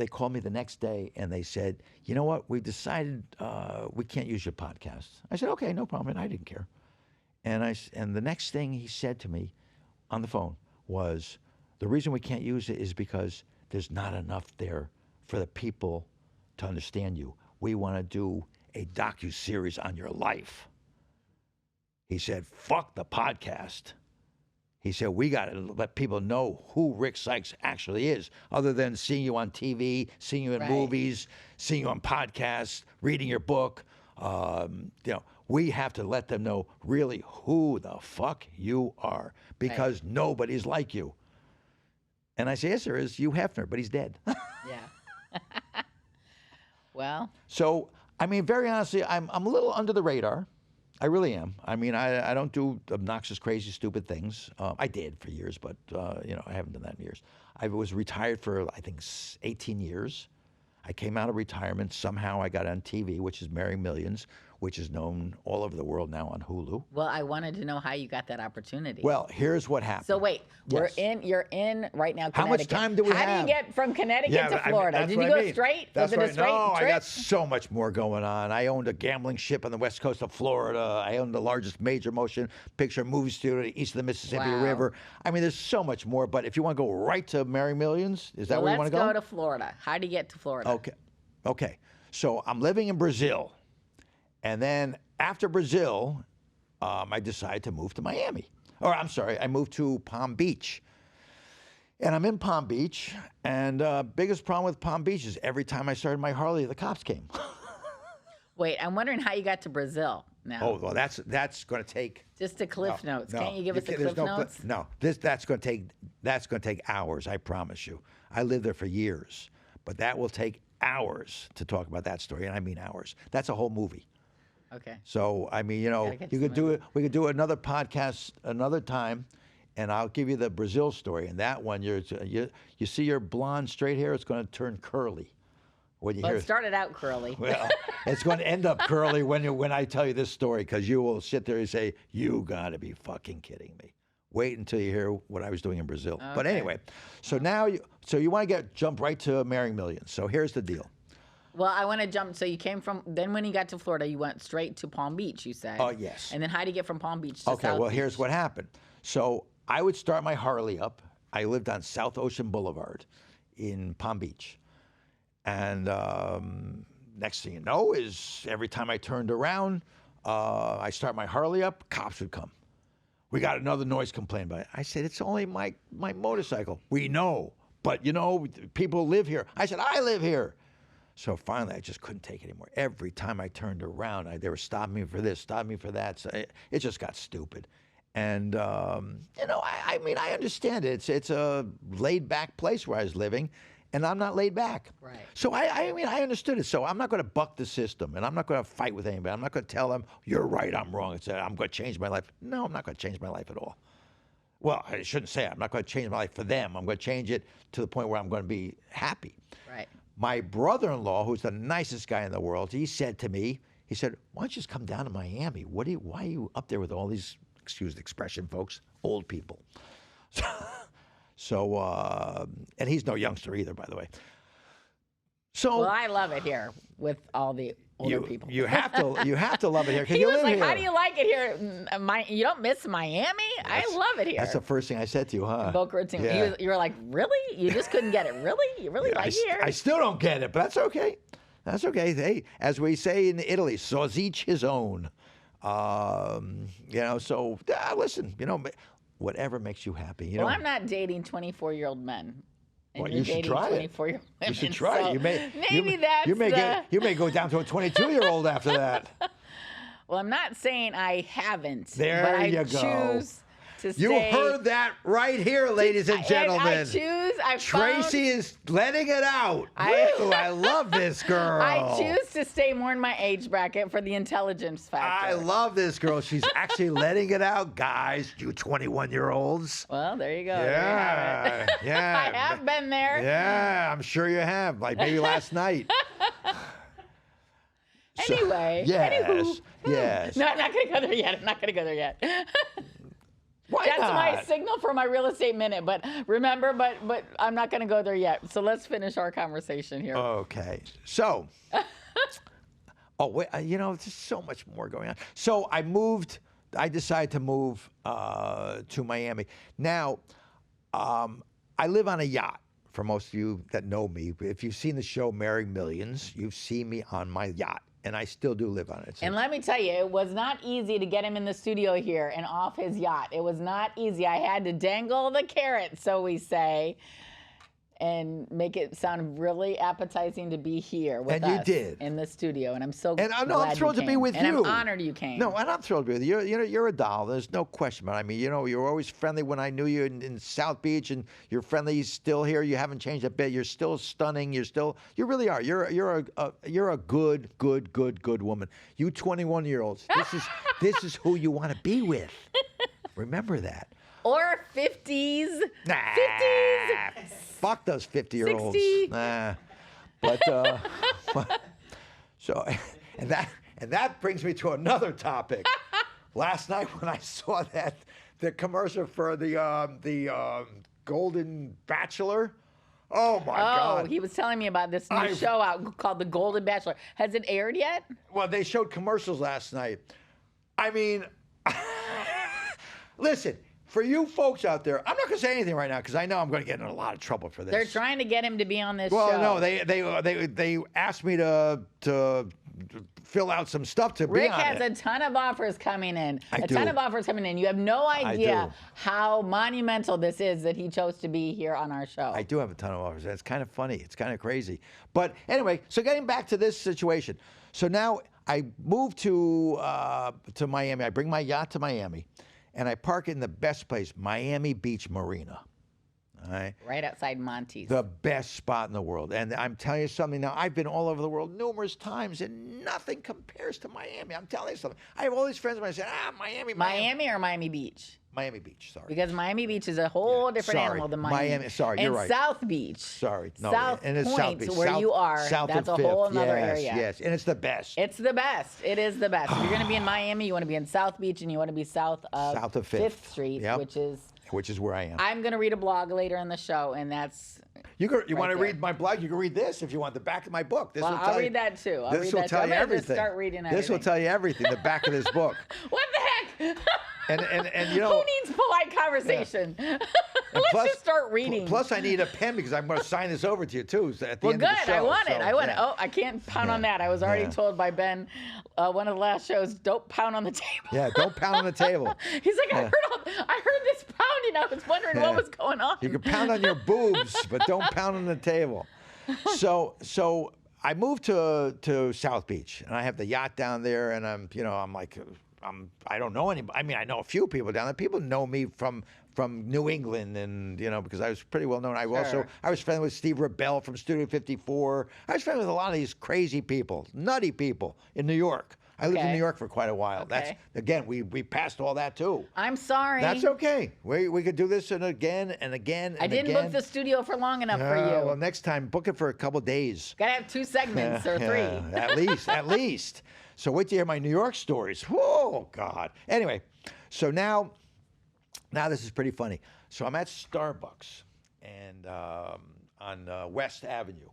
called me the next day, and they said, you know what, we've decided we can't use your podcast. I said okay, no problem, and I didn't care, and the next thing he said to me on the phone was, the reason we can't use it is because there's not enough there for the people to understand you. We want to do a docu-series on your life. He said, fuck the podcast. He said, we got to let people know who Rick Sykes actually is, other than seeing you on TV, seeing you in movies, seeing you on podcasts, reading your book. We have to let them know really who the fuck you are, because nobody's like you. And I say, yes, there is Hugh Hefner, but he's dead. Yeah. Well. So, I mean, very honestly, I'm a little under the radar. I really am. I mean, I don't do obnoxious, crazy, stupid things. I did for years, but, I haven't done that in years. I was retired for, I think, 18 years. I came out of retirement. Somehow I got on TV, which is Marrying Millions, which is known all over the world now on Hulu. Well, I wanted to know how you got that opportunity. Well, here's what happened. So wait, you're in right now, Connecticut. How much time do we have? How do you get from Connecticut to Florida? Did you go straight? That's right. No, trip? I got so much more going on. I owned a gambling ship on the west coast of Florida. I owned the largest major motion picture movie studio east of the Mississippi River. I mean, there's so much more. But if you want to go right to Marrying Millions, is that where you want to go? Let's go to Florida. How do you get to Florida? Okay. So I'm living in Brazil. And then after Brazil, I decided to move to Miami. Or I'm sorry, I moved to Palm Beach. And I'm in Palm Beach, and biggest problem with Palm Beach is every time I started my Harley, the cops came. Wait, I'm wondering how you got to Brazil now. Oh, well, that's going to take. Just a Cliff Notes. No, Can't you give us the there's Cliff Notes? No, that's going to take hours. I promise you. I lived there for years, but that will take hours to talk about that story, and I mean hours. That's a whole movie. Okay. So I mean, you could do it. We could do another podcast another time, and I'll give you the Brazil story. And that one, you see your blonde straight hair, it's going to turn curly. When you Well, hear it started out curly. well, it's going to end up curly when I tell you this story, because you will sit there and say, "You got to be fucking kidding me." Wait until you hear what I was doing in Brazil. Okay. But anyway, so now you want to jump right to marrying millions. So here's the deal. Well, I want to jump. So you came from, then when you got to Florida, you went straight to Palm Beach, you said. Oh, yes. And then how do you get from Palm Beach to Okay, South well, Beach? here's what happened. So I would start my Harley up. I lived on South Ocean Boulevard in Palm Beach. And next thing you know is every time I turned around, I start my Harley up, cops would come. We got another noise complaint about it. I said, it's only my motorcycle. We know, but people live here. I said, I live here. So finally, I just couldn't take it anymore. Every time I turned around, they were stopping me for this, stopping me for that. So it just got stupid. And, I mean, I understand it. It's a laid-back place where I was living, and I'm not laid back. Right. So, I mean, I understood it. So I'm not going to buck the system, and I'm not going to fight with anybody. I'm not going to tell them, you're right, I'm wrong. I'm going to change my life. No, I'm not going to change my life at all. Well, I shouldn't say I'm not going to change my life for them. I'm going to change it to the point where I'm going to be happy. Right. My brother-in-law, who's the nicest guy in the world, he said to me, he said, why don't you just come down to Miami? Why are you up there with all these, excuse the expression, folks, old people? So, and he's no youngster either, by the way. So, well, I love it here with all the older people. You have to love it here because He you was live like, here. how do you like it here? You don't miss Miami? I love it here. That's the first thing I said to you, huh? Boca Raton. Yeah. You were like, really? You just couldn't get it? Really? You really like it here? I still don't get it, but that's okay. That's okay. Hey, as we say in Italy, so's each his own. So listen, whatever makes you happy. Well, I'm not dating 24-year-old men. And Well, you're you should dating try it. 24-year-old women. You should try it. You may go down to a 22-year-old after that. Well, I'm not saying I haven't. There but I you go. choose to You stay. heard that right here, ladies and gentlemen. Tracy is letting it out. I love this girl. I choose to stay more in my age bracket for the intelligence factor. I love this girl. She's actually letting it out, guys. You 21-year-olds. Well, there you go. Yeah, There you have it. yeah. I have been there. Yeah, I'm sure you have. Like maybe last night. Anyway. Yes. Anywho. Yes. No, I'm not going to go there yet. Why That's not? my signal for my real estate minute. But remember, but I'm not going to go there yet. So let's finish our conversation here. Okay. So, there's so much more going on. So I decided to move to Miami. Now, I live on a yacht. For most of you that know me, if you've seen the show Marrying Millions, you've seen me on my yacht. And I still do live on it. And let me tell you, it was not easy to get him in the studio here and off his yacht. It was not easy. I had to dangle the carrot, so we say, and make it sound really appetizing to be here with us. And you did. In the studio. And I'm so glad I'm thrilled to be with and you. I'm honored you came. No, and I'm thrilled to be with you. You're a doll. There's no question. But I mean, you're always friendly when I knew you in South Beach, and you're friendly still here. You haven't changed a bit. You're still stunning. You really are. You're a good woman. You 21-year-olds. This is who you want to be with. Remember that. Or 50s. Nah, 50s. Fuck those 50-year-olds. 60. Nah. But so and that brings me to another topic. Last night when I saw the commercial for the Golden Bachelor. Oh my God. Oh, he was telling me about this new show out called The Golden Bachelor. Has it aired yet? Well, they showed commercials last night. I mean, listen. For you folks out there, I'm not going to say anything right now because I know I'm going to get in a lot of trouble for this. They're trying to get him to be on this show. Well, no, they asked me to fill out some stuff to be Rick on has it. a ton of offers coming in. I ton do. of offers coming in. You have no idea do. how monumental this is that he chose to be here on our show. I do have a ton of offers. It's kind of funny. It's kind of crazy. But anyway, so getting back to this situation. So now I moved to Miami. I bring my yacht to Miami, and I park it in the best place, Miami Beach Marina. All right. Right outside Monty's. The best spot in the world. And I'm telling you something now, I've been all over the world numerous times, and nothing compares to Miami. I'm telling you something. I have all these friends of mine say, Miami. Miami or Miami Beach? Miami Beach, sorry. Because Miami Beach is a whole different Sorry. animal than Miami. Sorry, and you're right. South Beach. Sorry. No, South and it's Point, South Beach. where you are, South that's and a whole Fifth. other Yes, area. Yes, and it's the best. It's the best. It is the best. If you're going to be in Miami, you want to be in South Beach, and you want to be south of Fifth. Street, Yep. which is where I am. I'm going to read a blog later in the show, and that's You want to there. read my blog? You can read this if you want. The back of my book. This well, will tell I'll you, read that too. I'll this read will that tell too. you I'm gonna just everything. start reading This will everything. tell you everything. The back of this book. What the heck? And you know. Who needs polite conversation? Let's plus- just start reading. Plus, I need a pen because I'm going to sign this over to you too. At the Well, end good. of the show. I want it. So, I want it. yeah. Oh, I can't pound on that. I was already Yeah. told by Ben, one of the last shows, don't pound on the table. Yeah, don't pound on the table. He's like, I heard this pounding. I was wondering what Yeah. was going on. You can pound on your boobs, but don't pound on the table. So I moved to South Beach, and I have the yacht down there, and I don't know anybody. I mean, I know a few people down there. People know me from New England, and because I was pretty well known. I was friendly with Steve Rebell from Studio 54. I was friendly with a lot of these crazy people, nutty people in New York. I lived in Okay. New York for quite a while. That's Okay. again, we passed all that too. I'm sorry. That's okay. We could do this again and again and I didn't again. book the studio for long enough for you. Well, next time, book it for a couple days. Gotta have 2 segments or 3. Yeah, at least. So wait to hear my New York stories. Oh, God. Anyway, so now this is pretty funny. So I'm at Starbucks and on West Avenue,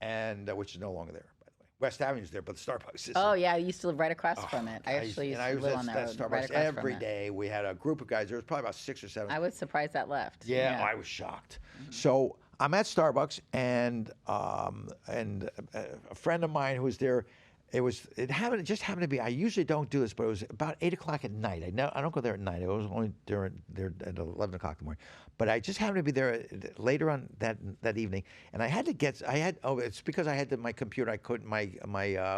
and which is no longer there, by the way. West Avenue's there, but the Starbucks is. Oh, yeah, I used to live right across from it. I used actually used to to live on at that road. Starbucks Right across from every it. day. We had a group of guys. There was probably about 6 or 7. I was surprised that left. Yeah, I was shocked. So I'm at Starbucks, and a friend of mine who was there. It just happened to be. I usually don't do this, but it was about 8:00 at night. I don't go there at night. I was only there at 11 o'clock in the morning. But I just happened to be there later on that evening, and I had to get. It's because I had my computer. I couldn't. My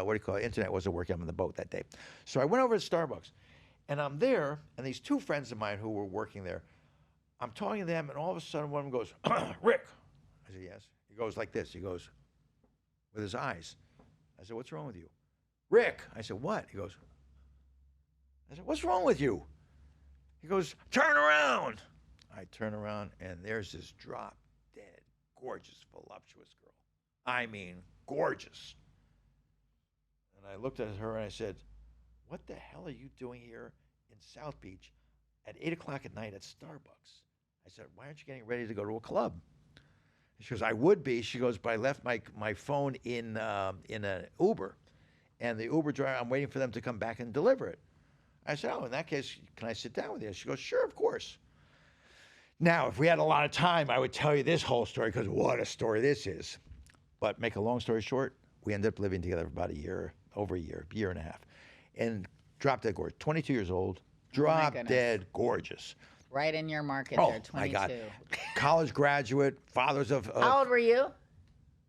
what do you call it? Internet wasn't working. I'm on the boat that day, so I went over to Starbucks, and I'm there, and these 2 friends of mine who were working there. I'm talking to them, and all of a sudden one of them goes, Rick. I said, yes. He goes like this. He goes with his eyes. I said, what's wrong with you? Rick. I said, what? He goes, I said, what's wrong with you? He goes, turn around. I turn around, and there's this drop-dead, gorgeous, voluptuous girl. I mean, gorgeous. And I looked at her, and I said, what the hell are you doing here in South Beach at 8:00 at night at Starbucks? I said, why aren't you getting ready to go to a club? She goes, I would be. She goes, but I left my phone in an Uber. And the Uber driver, I'm waiting for them to come back and deliver it. I said, oh, in that case, can I sit down with you? She goes, sure, of course. Now, if we had a lot of time, I would tell you this whole story, because what a story this is. But make a long story short, we ended up living together for about over a year and a half. And drop dead gorgeous, 22 years old, drop dead gorgeous. Right in your market Oh, there, 22. my God. College graduate, fathers of... How old were you?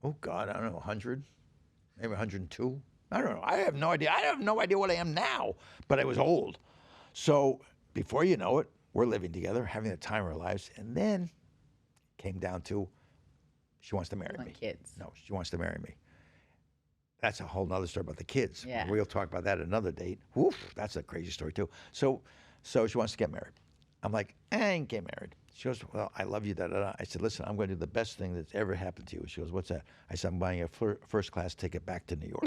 Oh, God, I don't know, 100, maybe 102. I don't know. I have no idea. I have no idea what I am now, but I was old. So before you know it, we're living together, having the time of our lives, and then came down to she wants to marry me. Kids. No, she wants to marry me. That's a whole nother story about the kids. Yeah. We'll talk about that at another date. Woof, that's a crazy story too. So she wants to get married. I'm like, I ain't get married. She goes, well, I love you, da, da, da. I said, listen, I'm going to do the best thing that's ever happened to you. She goes, what's that? I said, I'm buying a first-class ticket back to New York.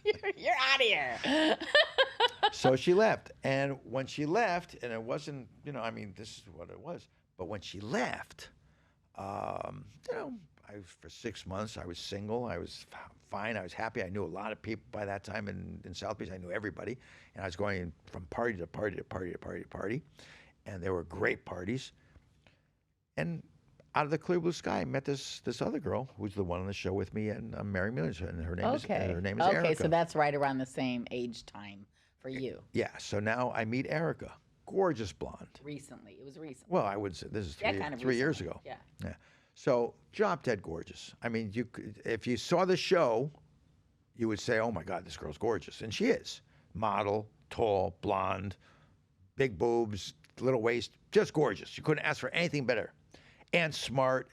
You're out of here. So she left. And when she left, and it wasn't, this is what it was. But when she left, for 6 months, I was single. I was fine. I was happy. I knew a lot of people by that time in South Beach. I knew everybody. And I was going from party to party to party to party to party. And there were great parties. And out of the clear blue sky, I met this other girl who's the one on the show with me, and Marrying Millions, and her name is Okay, Erica. so that's right around the same age time for you. Yeah. So now I meet Erica, gorgeous blonde. Recently, it was recent. Well, I would say this is kind of 3 years recently, ago. Yeah. Yeah. So drop dead gorgeous. I mean, if you saw the show, you would say, "Oh my God, this girl's gorgeous," and she is. Model, tall, blonde, big boobs, little waist, just gorgeous. You couldn't ask for anything better. And smart,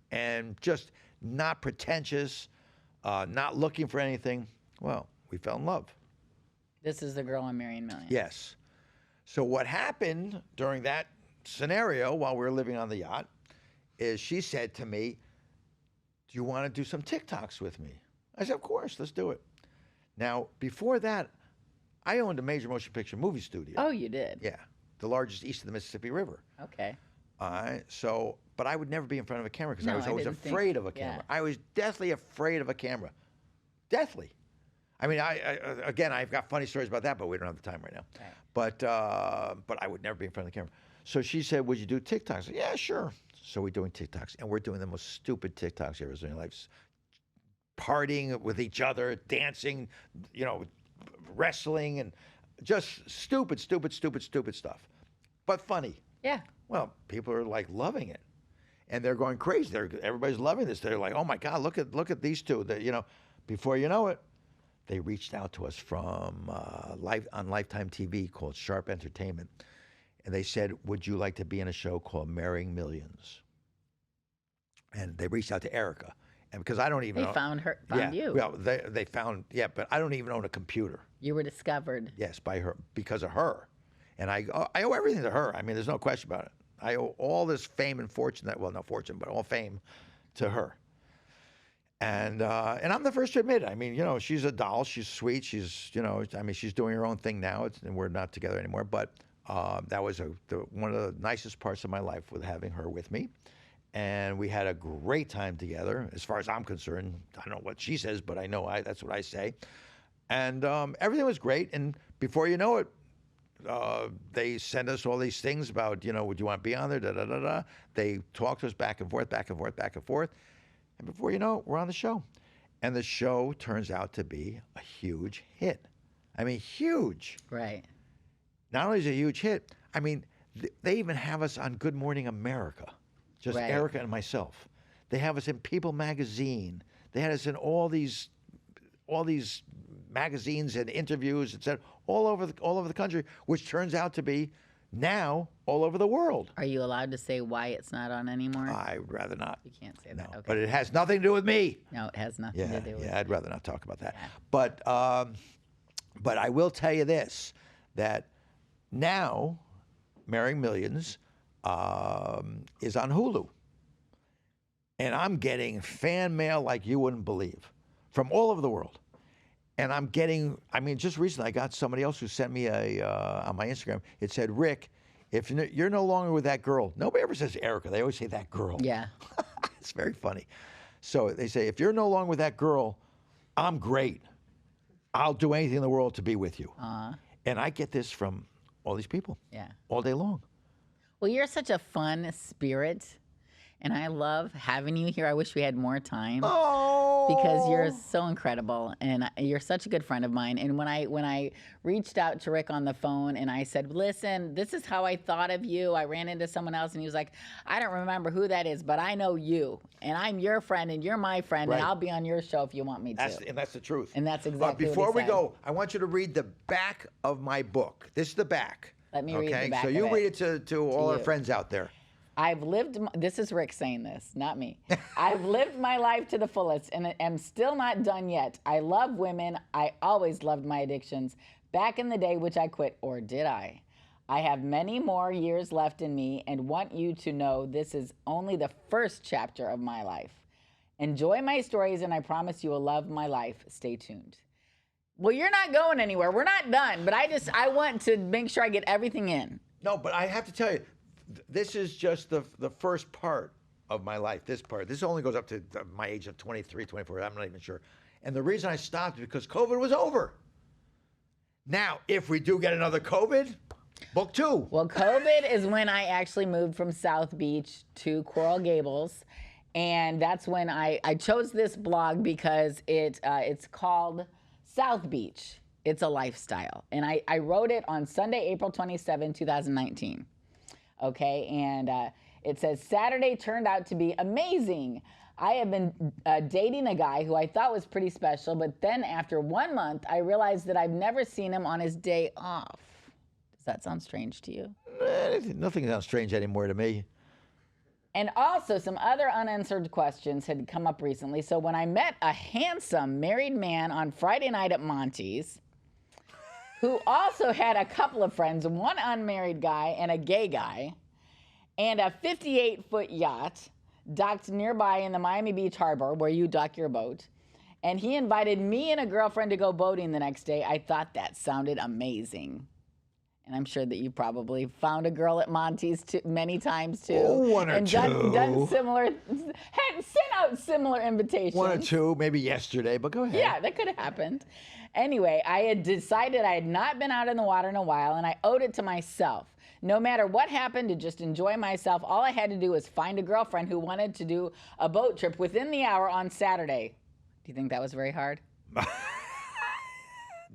and just not pretentious, not looking for anything. Well, we fell in love. This is the girl on Marrying Millions. Yes. So what happened during that scenario while we were living on the yacht is she said to me, "Do you want to do some TikToks with me?" I said, "Of course, let's do it." Now, before that, I owned a major motion picture movie studio. Oh, you did? Yeah, the largest east of the Mississippi River. Okay. But I would never be in front of a camera because No, I was I always didn't think- afraid of a camera. yeah. I was deathly afraid of a camera. Deathly. I mean, again, I've got funny stories about that, but we don't have the time right now. Right. But I would never be in front of the camera. So she said, "Would you do TikToks?" I said, "Yeah, sure." So we're doing TikToks, and we're doing the most stupid TikToks you ever seen in your life. Partying with each other, dancing, wrestling, and just stupid stuff. But funny. Yeah. Well, people are like loving it, and they're going crazy. Everybody's loving this. They're like, "Oh my God, look at these two." Before you know it, they reached out to us from on Lifetime TV called Sharp Entertainment, and they said, "Would you like to be in a show called Marrying Millions?" And they reached out to Erica, and because I don't even They found you. Well, they found but I don't even own a computer. You were discovered. Yes, by her, because of her. And I owe everything to her. I mean, there's no question about it. I owe all this fame and fortune not fortune, but all fame to her. And I'm the first to admit it. I mean, she's a doll. She's sweet. She's, she's doing her own thing now. And we're not together anymore. But that was one of the nicest parts of my life, with having her with me. And we had a great time together, as far as I'm concerned. I don't know what she says, but I know that's what I say. And everything was great. And before you know it, they send us all these things about, would you want to be on there? Da, da, da, da. They talk to us back and forth. And before you know it, we're on the show. And the show turns out to be a huge hit. I mean, huge. Right. Not only is it a huge hit, I mean, they even have us on Good Morning America, just Right. Erica and myself. They have us in People magazine. They had us in all these magazines and interviews, etc., all over the country, which turns out to be now all over the world. Are you allowed to say why it's not on anymore? I'd rather not. You can't say No, that. Okay. but it has nothing to do with me. No, it has nothing to do with Yeah, I'd rather not talk about that. Yeah. But I will tell you this, that now Marrying Millions is on Hulu. And I'm getting fan mail like you wouldn't believe from all over the world. And I'm getting, just recently I got somebody else who sent me on my Instagram, it said, "Rick, if you're no longer with that girl," nobody ever says Erica, they always say that girl. Yeah. It's very funny. So they say, "If you're no longer with that girl, I'm great. I'll do anything in the world to be with you." And I get this from all these people. Yeah. All day long. Well, you're such a fun spirit, and I love having you here. I wish we had more time. Oh. Because you're so incredible, and you're such a good friend of mine. And when I reached out to Rick on the phone and I said, "Listen, this is how I thought of you," I ran into someone else and he was like, "I don't remember who that is, but I know you, and I'm your friend, and you're my friend, Right. and I'll be on your show if you want me to." And that's the truth. And that's exactly Before what he we said. go, I want you to read the back of my book. This is the back. Let me read the back So of you it read it to all our you. friends out there. This is Rick saying this, not me. "I've lived my life to the fullest and am still not done yet. I love women. I always loved my addictions. Back in the day, which I quit, or did I? I have many more years left in me and want you to know this is only the first chapter of my life. Enjoy my stories and I promise you will love my life. Stay tuned." Well, you're not going anywhere. We're not done, but I want to make sure I get everything in. No, but I have to tell you, this is just the first part of my life. This only goes up to my age of 23, 24. I'm not even sure. And the reason I stopped is because COVID was over. Now, if we do get another COVID, Book 2. Well, COVID is when I actually moved from South Beach to Coral Gables. And that's when I chose this blog because it's called South Beach. It's a lifestyle. And I wrote it on Sunday, April 27, 2019. Okay, and it says, Saturday turned out to be amazing. I have been dating a guy who I thought was pretty special, but then after 1 month, I realized that I've never seen him on his day off. Does that sound strange to you? Nothing sounds strange anymore to me. And also, some other unanswered questions had come up recently. So when I met a handsome married man on Friday night at Monty's, who also had a couple of friends, one unmarried guy and a gay guy, and a 58-foot yacht docked nearby in the Miami Beach harbor where you dock your boat, and he invited me and a girlfriend to go boating the next day, I thought that sounded amazing. And I'm sure that you probably found a girl at Monty's many times too. Oh, one or and two. Done similar, had sent out similar invitations. 1 or 2, maybe yesterday, but go ahead. Yeah, that could have happened. Anyway, I had decided I had not been out in the water in a while, and I owed it to myself. No matter what happened, to just enjoy myself, all I had to do was find a girlfriend who wanted to do a boat trip within the hour on Saturday. Do you think that was very hard?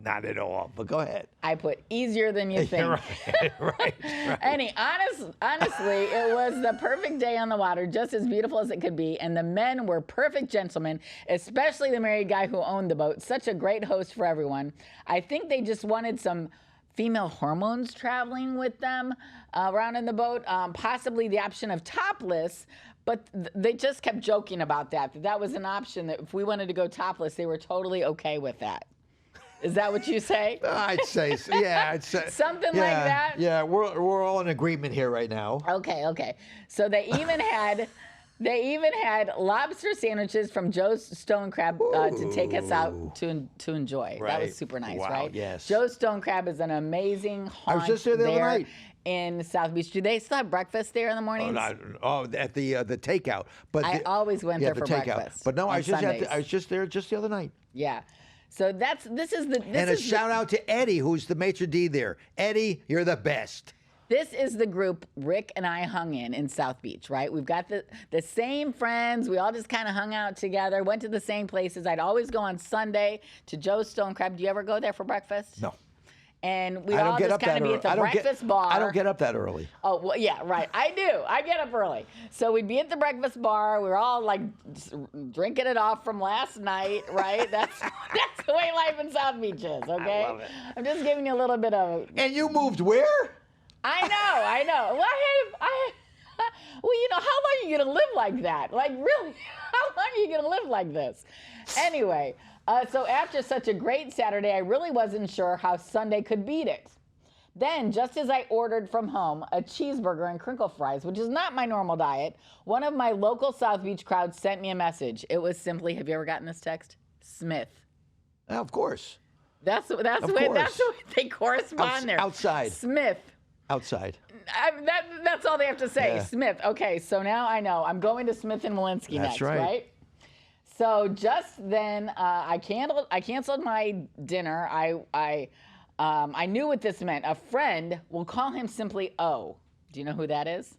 Not at all, but go ahead. I put easier than you think. right. Honestly, it was the perfect day on the water, just as beautiful as it could be, and the men were perfect gentlemen, especially the married guy who owned the boat. Such a great host for everyone. I think they just wanted some female hormones traveling with them around in the boat, possibly the option of topless, but they just kept joking about that that was an option, that if we wanted to go topless, they were totally okay with that. Is that what you say? I'd say so. Yeah, I'd say something like that. Yeah, we're all in agreement here right now. Okay. So they even had lobster sandwiches from Joe's Stone Crab to take us out to enjoy. Right. That was super nice, Wow, right? yes. Joe's Stone Crab is an amazing haunt. I was just there the other night. In South Beach. Do they still have breakfast there in the mornings? At the takeout. But I always went there for breakfast. But no, I was Sundays. just there just the other night. Yeah. So this is a shout out to Eddie, who's the maitre d' there. Eddie, you're the best. This is the group Rick and I hung in South Beach, right? We've got the same friends. We all just kind of hung out together, went to the same places. I'd always go on Sunday to Joe's Stone Crab. Do you ever go there for breakfast? No. And we all just kind of be at the breakfast bar. I don't get up that early. Oh, well, yeah, right. I do. I get up early. So we'd be at the breakfast bar. We were all like drinking it off from last night, right? That's the way life in South Beach is, okay? I love it. I'm just giving you a little bit of... And you moved where? I know. Well, well, you know, how long are you going to live like that? Like, really, how long are you going to live like this? Anyway... So after such a great Saturday, I really wasn't sure how Sunday could beat it. Then, just as I ordered from home a cheeseburger and crinkle fries, which is not my normal diet, one of my local South Beach crowd sent me a message. It was simply, have you ever gotten this text? Smith. Of course. That's the way they correspond there. Outside. Smith. Outside. That's all they have to say. Yeah. Smith. Okay, so now I know. I'm going to Smith and Walensky next, right? So just then, I canceled my dinner. I knew what this meant. A friend, we'll call him simply O. Do you know who that is?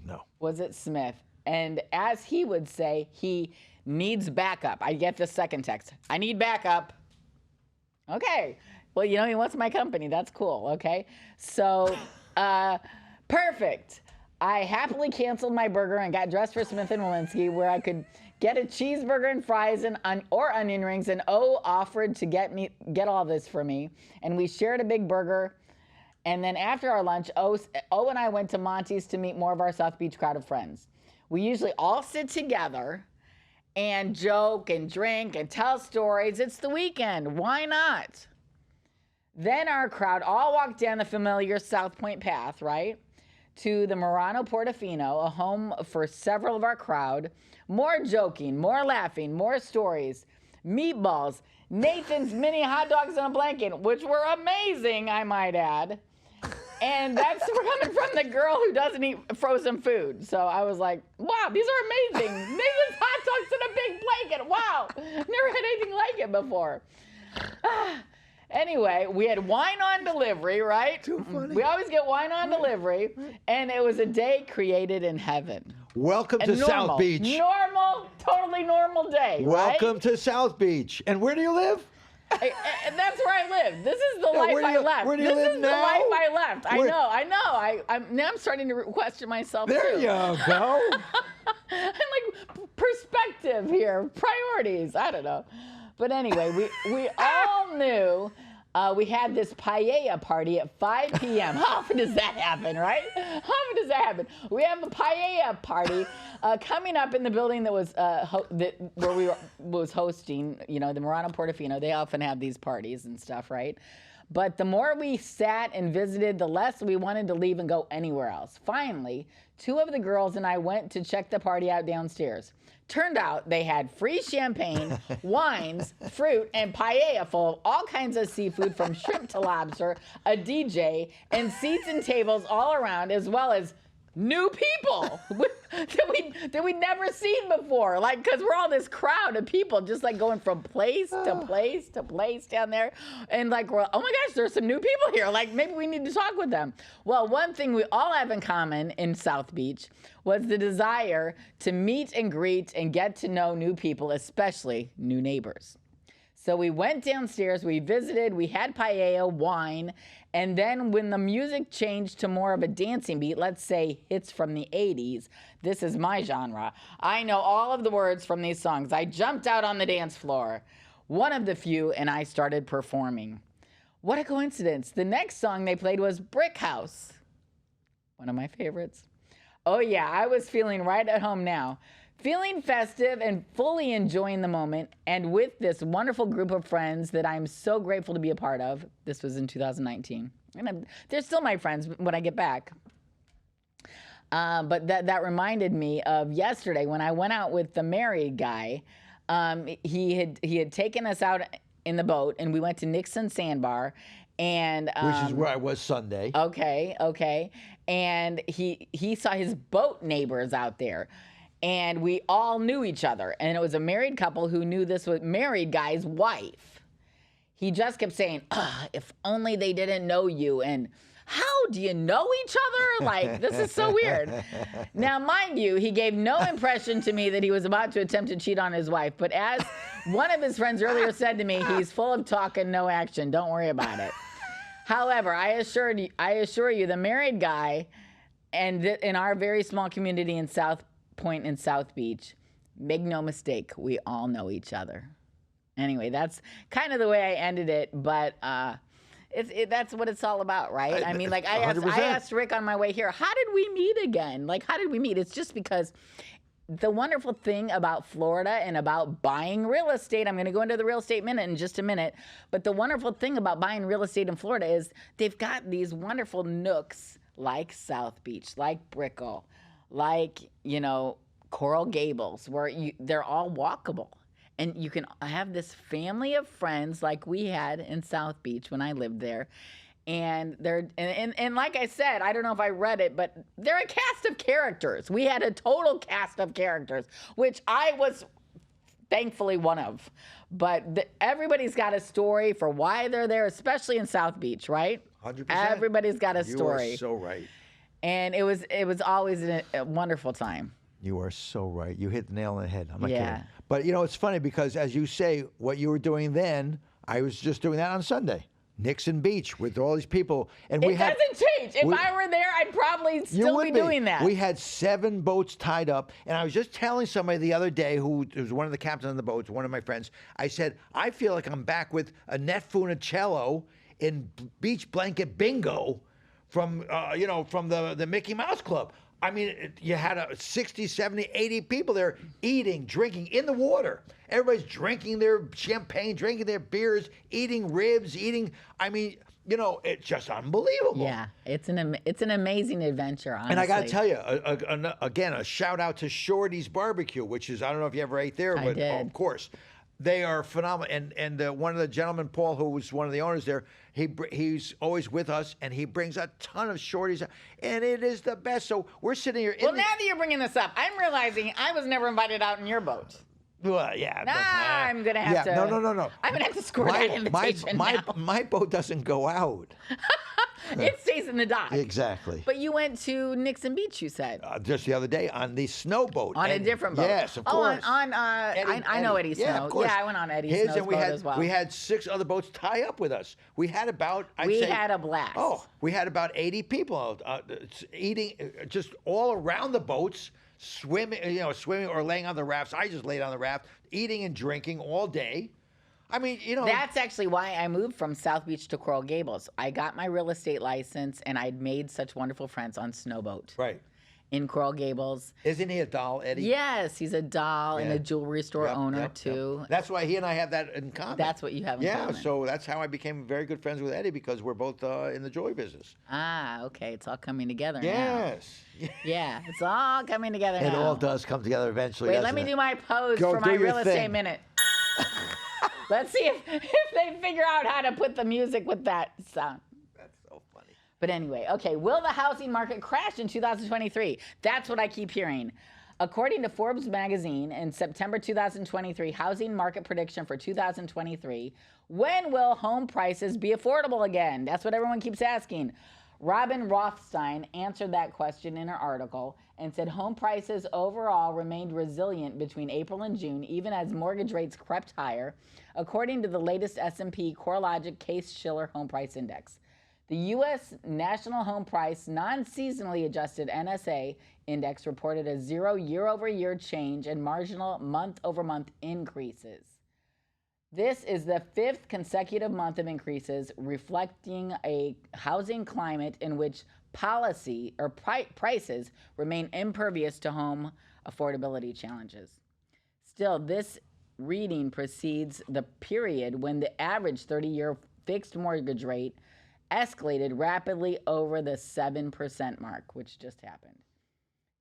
No. Was it Smith? And as he would say, he needs backup. I get the second text. I need backup. Okay. Well, you know, he wants my company. That's cool. Okay. So, perfect. I happily canceled my burger and got dressed for Smith and Walensky, where I could get a cheeseburger and fries or onion rings, and O offered to get all this for me. And we shared a big burger. And then after our lunch, O and I went to Monty's to meet more of our South Beach crowd of friends. We usually all sit together and joke and drink and tell stories. It's the weekend. Why not? Then our crowd all walked down the familiar South Point path, right, to the Murano Portofino, a home for several of our crowd. More joking, more laughing, more stories, meatballs, Nathan's mini hot dogs in a blanket, which were amazing, I might add. And that's coming from the girl who doesn't eat frozen food. So I was like, wow, these are amazing. Nathan's hot dogs in a big blanket. Wow, never had anything like it before. Anyway, we had wine on delivery, right? Too funny. We always get wine on delivery, and it was a day created in heaven. Welcome to Normal, South Beach. Normal, totally normal day, Welcome right? to South Beach. And where do you live? And that's where I live. This is the life I left. Where do you This live is now? the life I left. Where- I know. Now I'm starting to question myself There too. you go. I'm like perspective here, priorities. I don't know, but anyway, we all knew we had this paella party at 5 p.m. How often does that happen, right? How often does that happen? We have a paella party coming up in the building that was where we was hosting. You know, the Murano Portofino. They often have these parties and stuff, right? But the more we sat and visited, the less we wanted to leave and go anywhere else. Finally, 2 of the girls and I went to check the party out downstairs. Turned out they had free champagne, wines, fruit, and paella full of all kinds of seafood from shrimp to lobster, a DJ, and seats and tables all around, as well as new people that we'd never seen before. Like, because we're all this crowd of people just like going from place to place to place down there. And like, we're, oh my gosh, there's some new people here. Like, maybe we need to talk with them. Well, one thing we all have in common in South Beach was the desire to meet and greet and get to know new people, especially new neighbors. So we went downstairs, we visited, we had paella, wine, and then when the music changed to more of a dancing beat, let's say hits from the 80s, this is my genre. I know all of the words from these songs. I jumped out on the dance floor, one of the few, and I started performing. What a coincidence. The next song they played was Brick House, one of my favorites. Oh yeah, I was feeling right at home now. Feeling festive and fully enjoying the moment, and with this wonderful group of friends that I'm so grateful to be a part of. This was in 2019. And they're still my friends when I get back. But that reminded me of yesterday when I went out with the married guy. He had taken us out in the boat, and we went to Nixon Sandbar. And Which is where I was Sunday. Okay. And he saw his boat neighbors out there. And we all knew each other. And it was a married couple who knew this was married guy's wife. He just kept saying, if only they didn't know you. And how do you know each other? Like, this is so weird. Now, mind you, he gave no impression to me that he was about to attempt to cheat on his wife. But as one of his friends earlier said to me, he's full of talk and no action. Don't worry about it. However, I assure you, the married guy, and in our very small community in South Point in South Beach, make no mistake, we all know each other. Anyway, that's kind of the way I ended it, but that's what it's all about, right? I mean, like I asked Rick on my way here, how did we meet again? Like, how did we meet? It's just because the wonderful thing about Florida and about buying real estate, I'm going to go into the real estate minute in just a minute, but the wonderful thing about buying real estate in Florida is they've got these wonderful nooks like South Beach, like Brickell, like, you know, Coral Gables, where they're all walkable. And you can have this family of friends like we had in South Beach when I lived there. And and like I said, I don't know if I read it, but they're a cast of characters. We had a total cast of characters, which I was thankfully one of. But everybody's got a story for why they're there, especially in South Beach, right? 100%. Everybody's got a story. You are so right. And it was always a wonderful time. You are so right. You hit the nail on the head. I'm not Yeah. kidding. But, you know, it's funny because, as you say, what you were doing then, I was just doing that on Sunday. Nixon Beach with all these people. And It doesn't change. If I were there, I'd probably still be doing that. We had 7 boats tied up. And I was just telling somebody the other day who was one of the captains on the boats, one of my friends, I said, I feel like I'm back with Annette Funicello in Beach Blanket Bingo from the Mickey Mouse Club. I mean, you had 60, 70, 80 people there eating, drinking in the water. Everybody's drinking their champagne, drinking their beers, eating ribs, I mean, you know, it's just unbelievable. Yeah, it's an amazing adventure, honestly. And I got to tell you, again, a shout out to Shorty's Barbecue, which is, I don't know if you ever ate there, but of course. They are phenomenal. And one of the gentlemen, Paul, who was one of the owners there, he's always with us, and he brings a ton of shorties, and it is the best. So we're sitting here. Well, now that you're bringing this up, I'm realizing I was never invited out in your boat. Well, yeah. I'm gonna have to. No. I'm gonna have to score that invitation now. My boat doesn't go out. It stays in the dock. Exactly. But you went to Nixon Beach, you said. Just the other day on the snow boat. On a different boat. Yes, of course. I know Eddie Snow. Yeah, of course. Yeah, I went on Eddie Snow's boat as well. We had 6 other boats tie up with us. We had about, we had a blast. Oh, we had about 80 people eating just all around the boats, swimming or laying on the rafts. I just laid on the raft, eating and drinking all day. I mean, That's actually why I moved from South Beach to Coral Gables. I got my real estate license, and I'd made such wonderful friends on Snowboat. Right. In Coral Gables. Isn't he a doll, Eddie? Yes, he's a doll and a jewelry store owner, too. Yep. That's why he and I have that in common. That's what you have in common. Yeah, so that's how I became very good friends with Eddie, because we're both in the jewelry business. Ah, okay. It's all coming together now. Yes. Yeah, it's all coming together now. It all does come together eventually. Wait, let me do my pose for my real estate minute. Let's see if they figure out how to put the music with that sound. That's so funny. But anyway, okay, will the housing market crash in 2023? That's what I keep hearing. According to Forbes magazine, in September 2023, housing market prediction for 2023, when will home prices be affordable again? That's what everyone keeps asking. Robin Rothstein answered that question in her article and said home prices overall remained resilient between April and June, even as mortgage rates crept higher, according to the latest S&P CoreLogic Case-Shiller Home Price Index. The U.S. National Home Price non-seasonally adjusted NSA index reported a 0 year-over-year change and marginal month-over-month increases. This is the 5th consecutive month of increases, reflecting a housing climate in which policy or prices remain impervious to home affordability challenges. Still, this reading precedes the period when the average 30-year fixed mortgage rate escalated rapidly over the 7% mark, which just happened.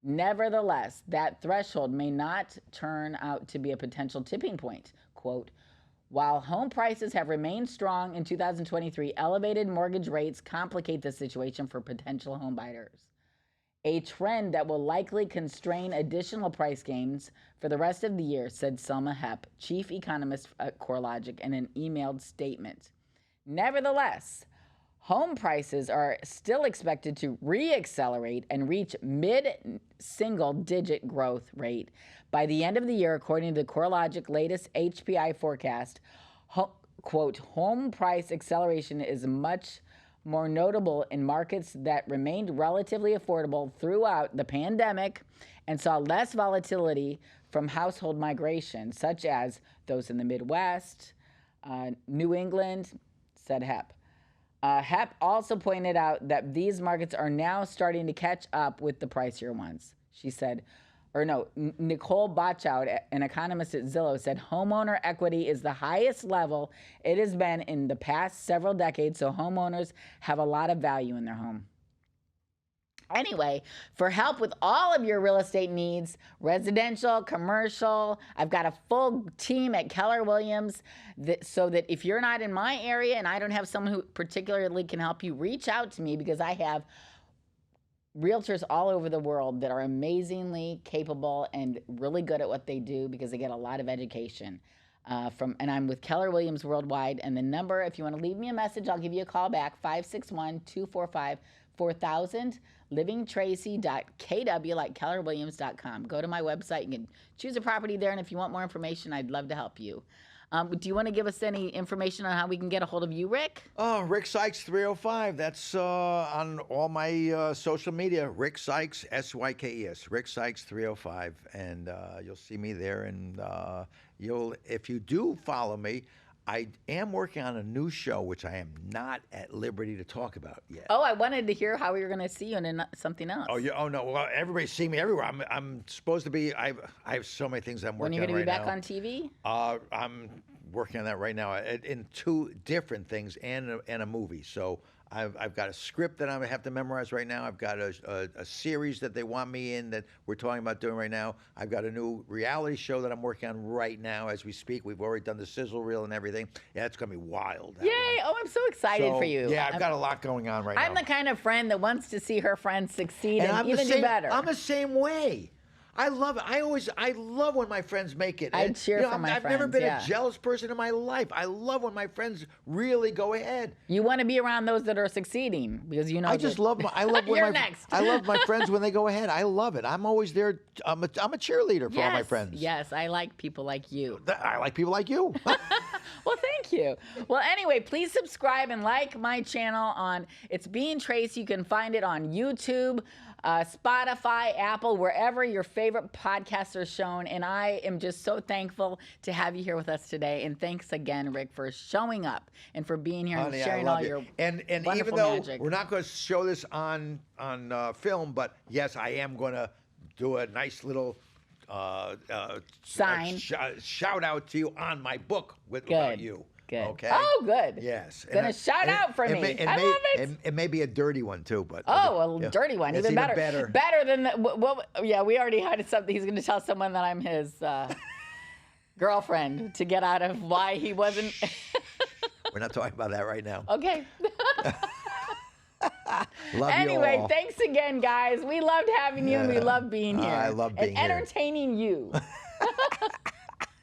Nevertheless, that threshold may not turn out to be a potential tipping point. Quote, while home prices have remained strong in 2023, elevated mortgage rates complicate the situation for potential home buyers, a trend that will likely constrain additional price gains for the rest of the year, said Selma Hepp, chief economist at CoreLogic, in an emailed statement. Nevertheless, home prices are still expected to re-accelerate and reach mid-single-digit growth rate by the end of the year, according to the CoreLogic latest HPI forecast. Quote, home price acceleration is much more notable in markets that remained relatively affordable throughout the pandemic and saw less volatility from household migration, such as those in the Midwest, New England, said Hepp. Hepp also pointed out that these markets are now starting to catch up with the pricier ones. She said, Nicole Botchout, an economist at Zillow, said homeowner equity is the highest level it has been in the past several decades, so homeowners have a lot of value in their home. Anyway, for help with all of your real estate needs, residential, commercial, I've got a full team at Keller Williams so that if you're not in my area and I don't have someone who particularly can help you, reach out to me, because I have realtors all over the world that are amazingly capable and really good at what they do because they get a lot of education. And I'm with Keller Williams Worldwide. And the number, if you want to leave me a message, I'll give you a call back, 561-245-4000, livingtracy.kw, like kellerwilliams.com. Go to my website. You can choose a property there. And if you want more information, I'd love to help you. Do you want to give us any information on how we can get a hold of you, Rick? Oh, Rick Sykes 305. That's on all my social media. Rick Sykes, S-Y-K-E-S. Rick Sykes 305. And you'll see me there. And if you do follow me, I am working on a new show, which I am not at liberty to talk about yet. Oh, I wanted to hear how we were going to see you in something else. Oh, yeah. Oh, no. Well, everybody's seeing me everywhere. I'm supposed to be. I have so many things I'm working on right now. When are you going to be back on TV? I'm working on that right now in 2 different things and a movie. So I've got a script that I have to memorize right now. I've got a series that they want me in that we're talking about doing right now. I've got a new reality show that I'm working on right now as we speak. We've already done the sizzle reel and everything. Yeah, it's going to be wild. Yay. Oh, I'm so excited for you. Yeah, I've got a lot going on right now. I'm the kind of friend that wants to see her friends succeed and even do better. I'm the same way. I love it. I love when my friends make it. I cheer for my I've never friends, been yeah. a jealous person in my life. I love when my friends really go ahead. You want to be around those that are succeeding because you know. I just love I love when You're next. I love my friends when they go ahead. I love it. I'm always there. I'm a cheerleader for all my friends. Yes, I like people like you. I like people like you. Well, thank you. Well, anyway, please subscribe and like my channel on It's Being Tracy. You can find it on YouTube, Spotify, Apple, wherever your favorite podcasts are shown. And I am just so thankful to have you here with us today. And thanks again, Rick, for showing up and for being here Honey, and sharing I love all you. your and wonderful even though magic. we're not going to show this on film, but yes, I am going to do a nice little Sign. Shout out to you on my book about you. Good. Okay. Oh, good. Yes. Gonna shout out for me. I love it. It may be a dirty one too, but Oh, a dirty one, it's even better. better. Better than yeah. We already had something. He's going to tell someone that I'm his girlfriend to get out of why he wasn't. We're not talking about that right now. Okay. Love Anyway, you all. thanks again, guys. We loved having you and we love being here. I love being and here. entertaining you.